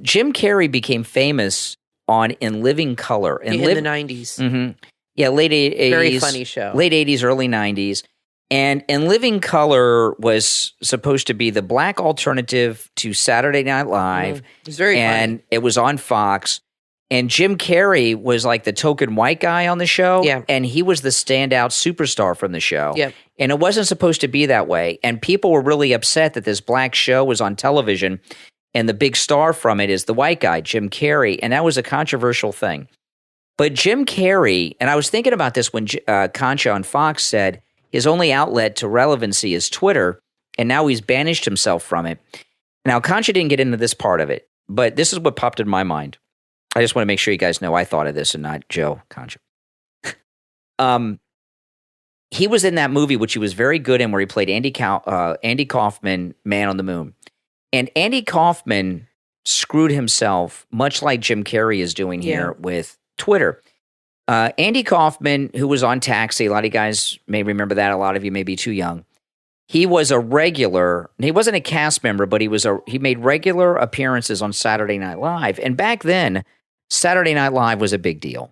Jim Carrey became famous in Living Color. In the 90s. Mm-hmm. Yeah, late 80s. Very funny show. Late 80s, early 90s. And Living Color was supposed to be the black alternative to Saturday Night Live. It was very and funny. It was on Fox. And Jim Carrey was like the token white guy on the show. Yeah. And he was the standout superstar from the show. Yep. And it wasn't supposed to be that way. And people were really upset that this black show was on television. And the big star from it is the white guy, Jim Carrey. And that was a controversial thing. But Jim Carrey, and I was thinking about this when Concha on Fox said his only outlet to relevancy is Twitter, and now he's banished himself from it. Now, Concha didn't get into this part of it, but this is what popped in my mind. I just want to make sure you guys know I thought of this and not Joe Concha. He was in that movie, which he was very good in, where he played Andy Kaufman, Man on the Moon. And Andy Kaufman screwed himself, much like Jim Carrey is doing here with Twitter. Andy Kaufman, who was on Taxi, a lot of you guys may remember that. A lot of you may be too young. He was a regular. He wasn't a cast member, but he made regular appearances on Saturday Night Live. And back then, Saturday Night Live was a big deal.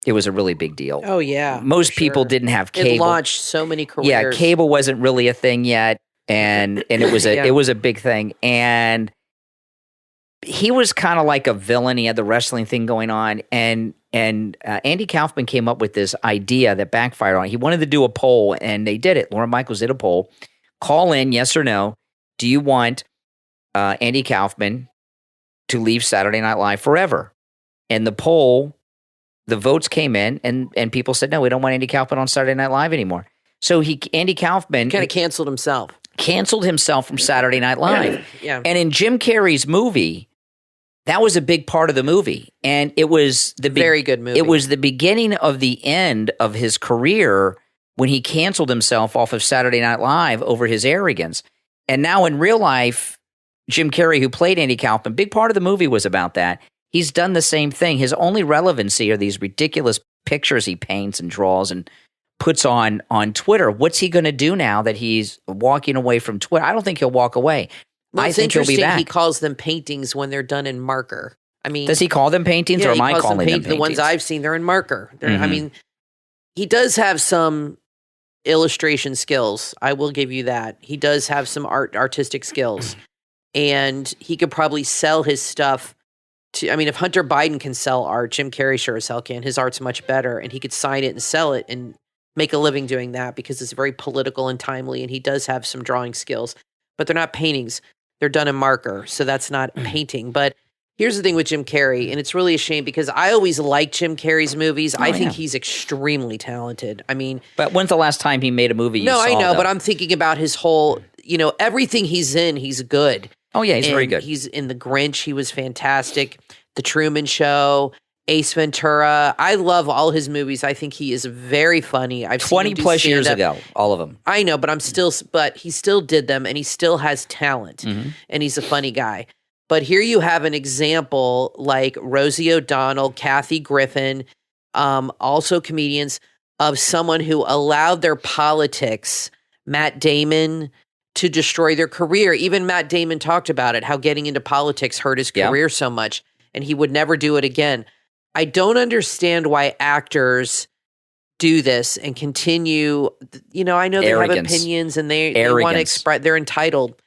It was a really big deal. Oh, yeah. Most people didn't have cable. It launched so many careers. Yeah, cable wasn't really a thing yet. And it was it was a big thing. And he was kind of like a villain. He had the wrestling thing going on. And Andy Kaufman came up with this idea that backfired on him. He wanted to do a poll, and they did it. Lorne Michaels did a poll. Call in, yes or no. Do you want Andy Kaufman to leave Saturday Night Live forever? And the poll, the votes came in, and people said, no, we don't want Andy Kaufman on Saturday Night Live anymore. So Andy Kaufman kind of canceled himself. From Saturday Night Live. Yeah. And in Jim Carrey's movie, that was a big part of the movie. And it was very good movie. It was the beginning of the end of his career when he canceled himself off of Saturday Night Live over his arrogance. And now in real life, Jim Carrey, who played Andy Kaufman, big part of the movie was about that. He's done the same thing. His only relevancy are these ridiculous pictures he paints and draws and puts on Twitter. What's he going to do now that he's walking away from Twitter? I don't think he'll walk away. Well, I think he'll be back. He calls them paintings when they're done in marker. I mean, does he call them paintings, or am I calling them paintings? The ones I've seen, they're in marker. I mean, he does have some illustration skills. I will give you that. He does have some artistic skills, and he could probably sell his stuff. I mean, if Hunter Biden can sell art, Jim Carrey sure as hell can. His art's much better, and he could sign it and sell it and make a living doing that because it's very political and timely, and he does have some drawing skills. But they're not paintings. They're done in marker, so that's not painting. But here's the thing with Jim Carrey, and it's really a shame because I always liked Jim Carrey's movies. I think he's extremely talented. I mean... But when's the last time he made a movie you saw? No, I know, but I'm thinking about his whole... everything he's in, he's good. Oh, yeah, he's very good. He's in The Grinch. He was fantastic. The Truman Show, Ace Ventura. I love all his movies. I think he is very funny. I've 20 plus years ago, all of them. I know, but he still did them, and he still has talent, and he's a funny guy. But here you have an example like Rosie O'Donnell, Kathy Griffin, also comedians, of someone who allowed their politics, Matt Damon, to destroy their career. Even Matt Damon talked about it, how getting into politics hurt his career so much, and he would never do it again. I don't understand why actors do this and continue. I know they have opinions and they want to express, they're entitled.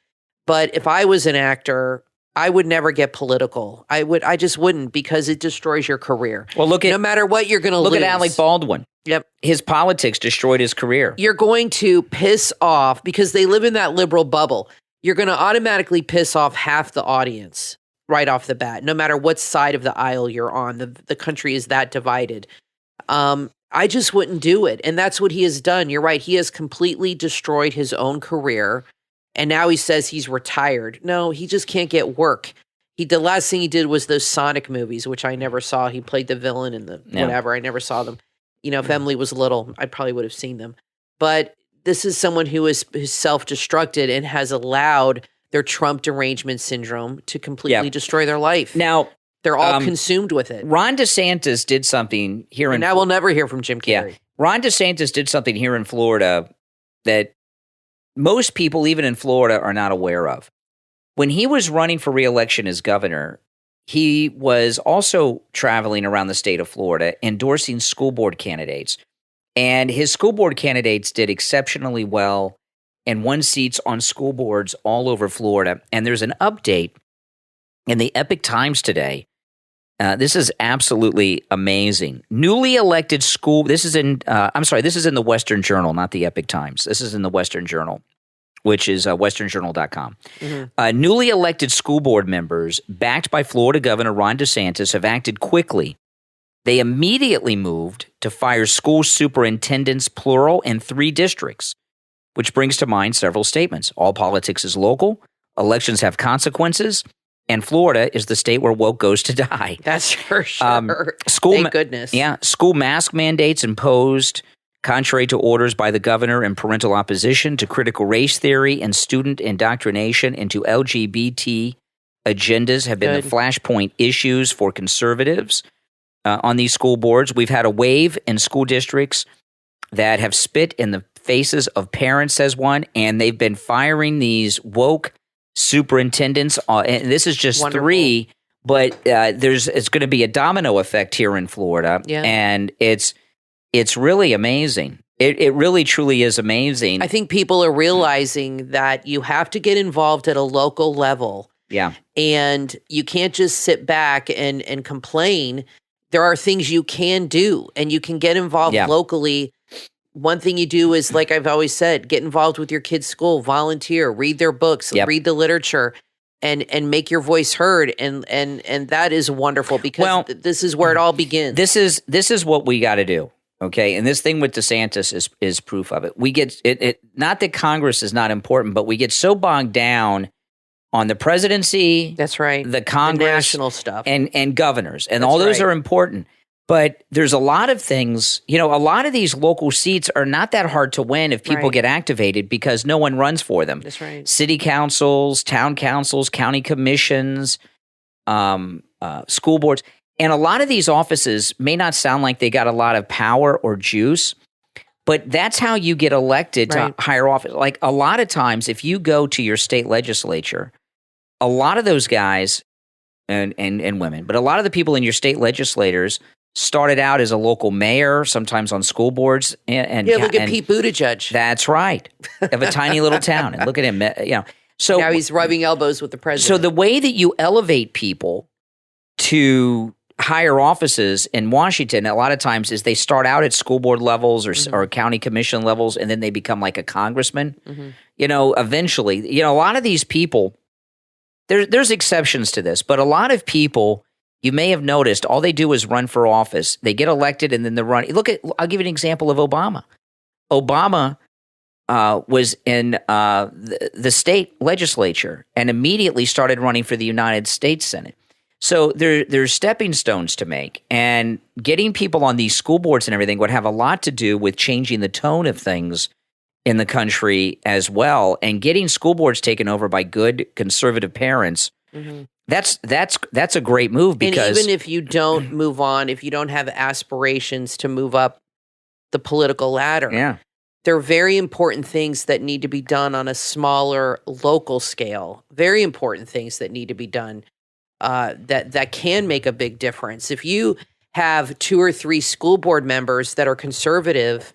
But if I was an actor, I would never get political. I just wouldn't, because it destroys your career. Well, no matter what you're going to lose. Look at Alec Baldwin. Yep. His politics destroyed his career. You're going to piss off, because they live in that liberal bubble. You're going to automatically piss off half the audience right off the bat, no matter what side of the aisle you're on. The country is that divided. I just wouldn't do it. And that's what he has done. You're right. He has completely destroyed his own career. And now he says he's retired. No, he just can't get work. The last thing he did was those Sonic movies, which I never saw. He played the villain in the whatever. I never saw them. If Emily was little, I probably would have seen them. But this is someone who is self-destructed and has allowed their Trump derangement syndrome to completely destroy their life. Now, They're all consumed with it. Ron DeSantis did something here and I will never hear from Jim Carrey. Yeah. Ron DeSantis did something here in Florida that most people, even in Florida, are not aware of. When he was running for re-election as governor, he was also traveling around the state of Florida endorsing school board candidates. And his school board candidates did exceptionally well and won seats on school boards all over Florida. And there's an update in the Epic Times today. This is absolutely amazing. Newly elected school. This is in. This is in the Western Journal, not the Epic Times. This is in the Western Journal, which is westernjournal.com. Newly elected school board members, backed by Florida Governor Ron DeSantis, have acted quickly. They immediately moved to fire school superintendents, plural, in 3 districts, which brings to mind several statements. All politics is local. Elections have consequences. And Florida is the state where woke goes to die. That's for sure. Thank goodness. Yeah. School mask mandates imposed contrary to orders by the governor and parental opposition to critical race theory and student indoctrination into LGBT agendas have been the flashpoint issues for conservatives on these school boards. We've had a wave in school districts that have spit in the faces of parents, says one, and they've been firing these woke superintendents. And this is just Wonderful. 3, but it's going to be a domino effect here in Florida, and it's really amazing. It really, truly is amazing. I think people are realizing that you have to get involved at a local level. Yeah. And you can't just sit back and complain. There are things you can do, and you can get involved locally. One thing you do is, like I've always said, get involved with your kids' school, volunteer, read their books, read the literature, and make your voice heard. And that is wonderful because this is where it all begins. This is what we got to do. Okay. And this thing with DeSantis is proof of it. We get it. Not that Congress is not important, but we get so bogged down on the presidency. That's right. The Congress, the national stuff, and governors, and all those are important. But there's a lot of things, a lot of these local seats are not that hard to win if people get activated because no one runs for them. That's right. City councils, town councils, county commissions, school boards. And a lot of these offices may not sound like they got a lot of power or juice, but that's how you get elected to higher office. Like a lot of times, if you go to your state legislature, a lot of those guys and women, but a lot of the people in your state legislators started out as a local mayor, sometimes on school boards. And look at Pete Buttigieg. That's right. Of a tiny little town. And look at him, So now he's rubbing elbows with the president. So the way that you elevate people to higher offices in Washington, a lot of times is they start out at school board levels or county commission levels, and then they become like a congressman. Eventually, a lot of these people, there's exceptions to this, but a lot of people, you may have noticed, all they do is run for office. They get elected and then they run. I'll give you an example of Obama. Obama was in the state legislature and immediately started running for the United States Senate. So there's stepping stones to make, and getting people on these school boards and everything would have a lot to do with changing the tone of things in the country as well, and getting school boards taken over by good conservative parents. That's a great move because and even if you don't move on, if you don't have aspirations to move up the political ladder, there are very important things that need to be done on a smaller local scale. Very important things that need to be done that can make a big difference. If you have 2 or 3 school board members that are conservative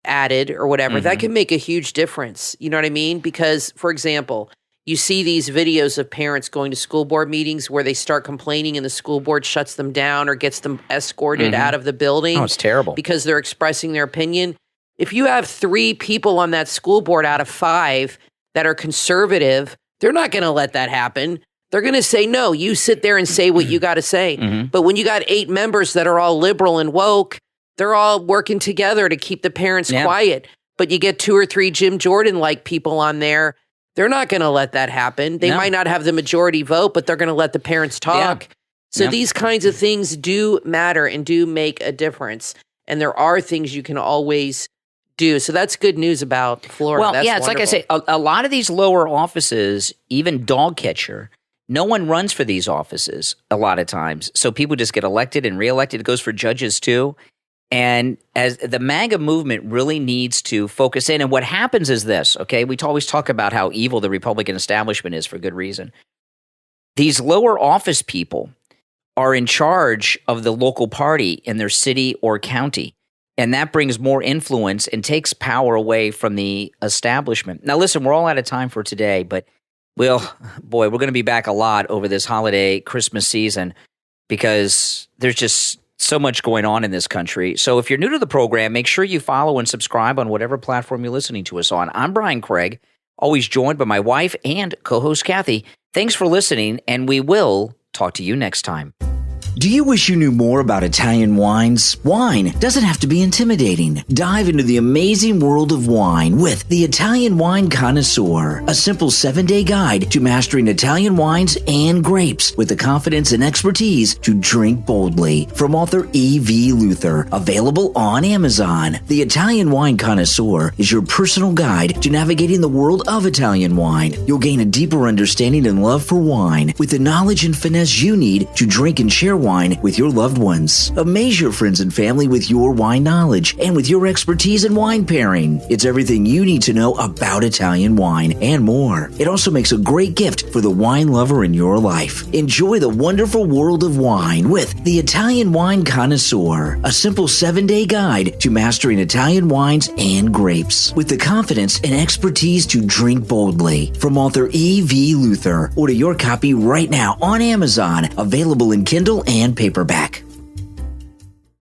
added or whatever, that can make a huge difference. You know what I mean? Because, for example, you see these videos of parents going to school board meetings where they start complaining and the school board shuts them down or gets them escorted out of the building. Oh, it's terrible. Because they're expressing their opinion. If you have 3 people on that school board out of 5 that are conservative, they're not going to let that happen. They're going to say, no, you sit there and say what you got to say. But when you got 8 members that are all liberal and woke, they're all working together to keep the parents quiet. But you get 2 or 3 Jim Jordan-like people on there, they're not going to let that happen. They might not have the majority vote, but they're going to let the parents talk. So these kinds of things do matter and do make a difference. And there are things you can always do. So that's good news about Florida. Well, that's it's wonderful. like I say, a lot of these lower offices, even dog catcher, No one runs for these offices a lot of times. So people just get elected and reelected. It goes for judges too. And as the MAGA movement really needs to focus in. And what happens is this, okay? We always talk about how evil the Republican establishment is for good reason. These lower office people are in charge of the local party in their city or county. And that brings more influence and takes power away from the establishment. Now, listen, we're all out of time for today, but we're going to be back a lot over this holiday Christmas season because there's just so much going on in this country. So if you're new to the program, make sure you follow and subscribe on whatever platform you're listening to us on. I'm Brian Craig, always joined by my wife and co-host Kathy. Thanks for listening, and we will talk to you next time. Do you wish you knew more about Italian wines? Wine doesn't have to be intimidating. Dive into the amazing world of wine with The Italian Wine Connoisseur, a simple 7-day guide to mastering Italian wines and grapes with the confidence and expertise to drink boldly. From author E.V. Luther, available on Amazon. The Italian Wine Connoisseur is your personal guide to navigating the world of Italian wine. You'll gain a deeper understanding and love for wine with the knowledge and finesse you need to drink and share wine with your loved ones. Amaze your friends and family with your wine knowledge and with your expertise in wine pairing. It's everything you need to know about Italian wine and more. It also makes a great gift for the wine lover in your life. Enjoy the wonderful world of wine with The Italian Wine Connoisseur, a simple 7-day guide to mastering Italian wines and grapes with the confidence and expertise to drink boldly. From author E.V. Luther. Order your copy right now on Amazon, available in Kindle and paperback.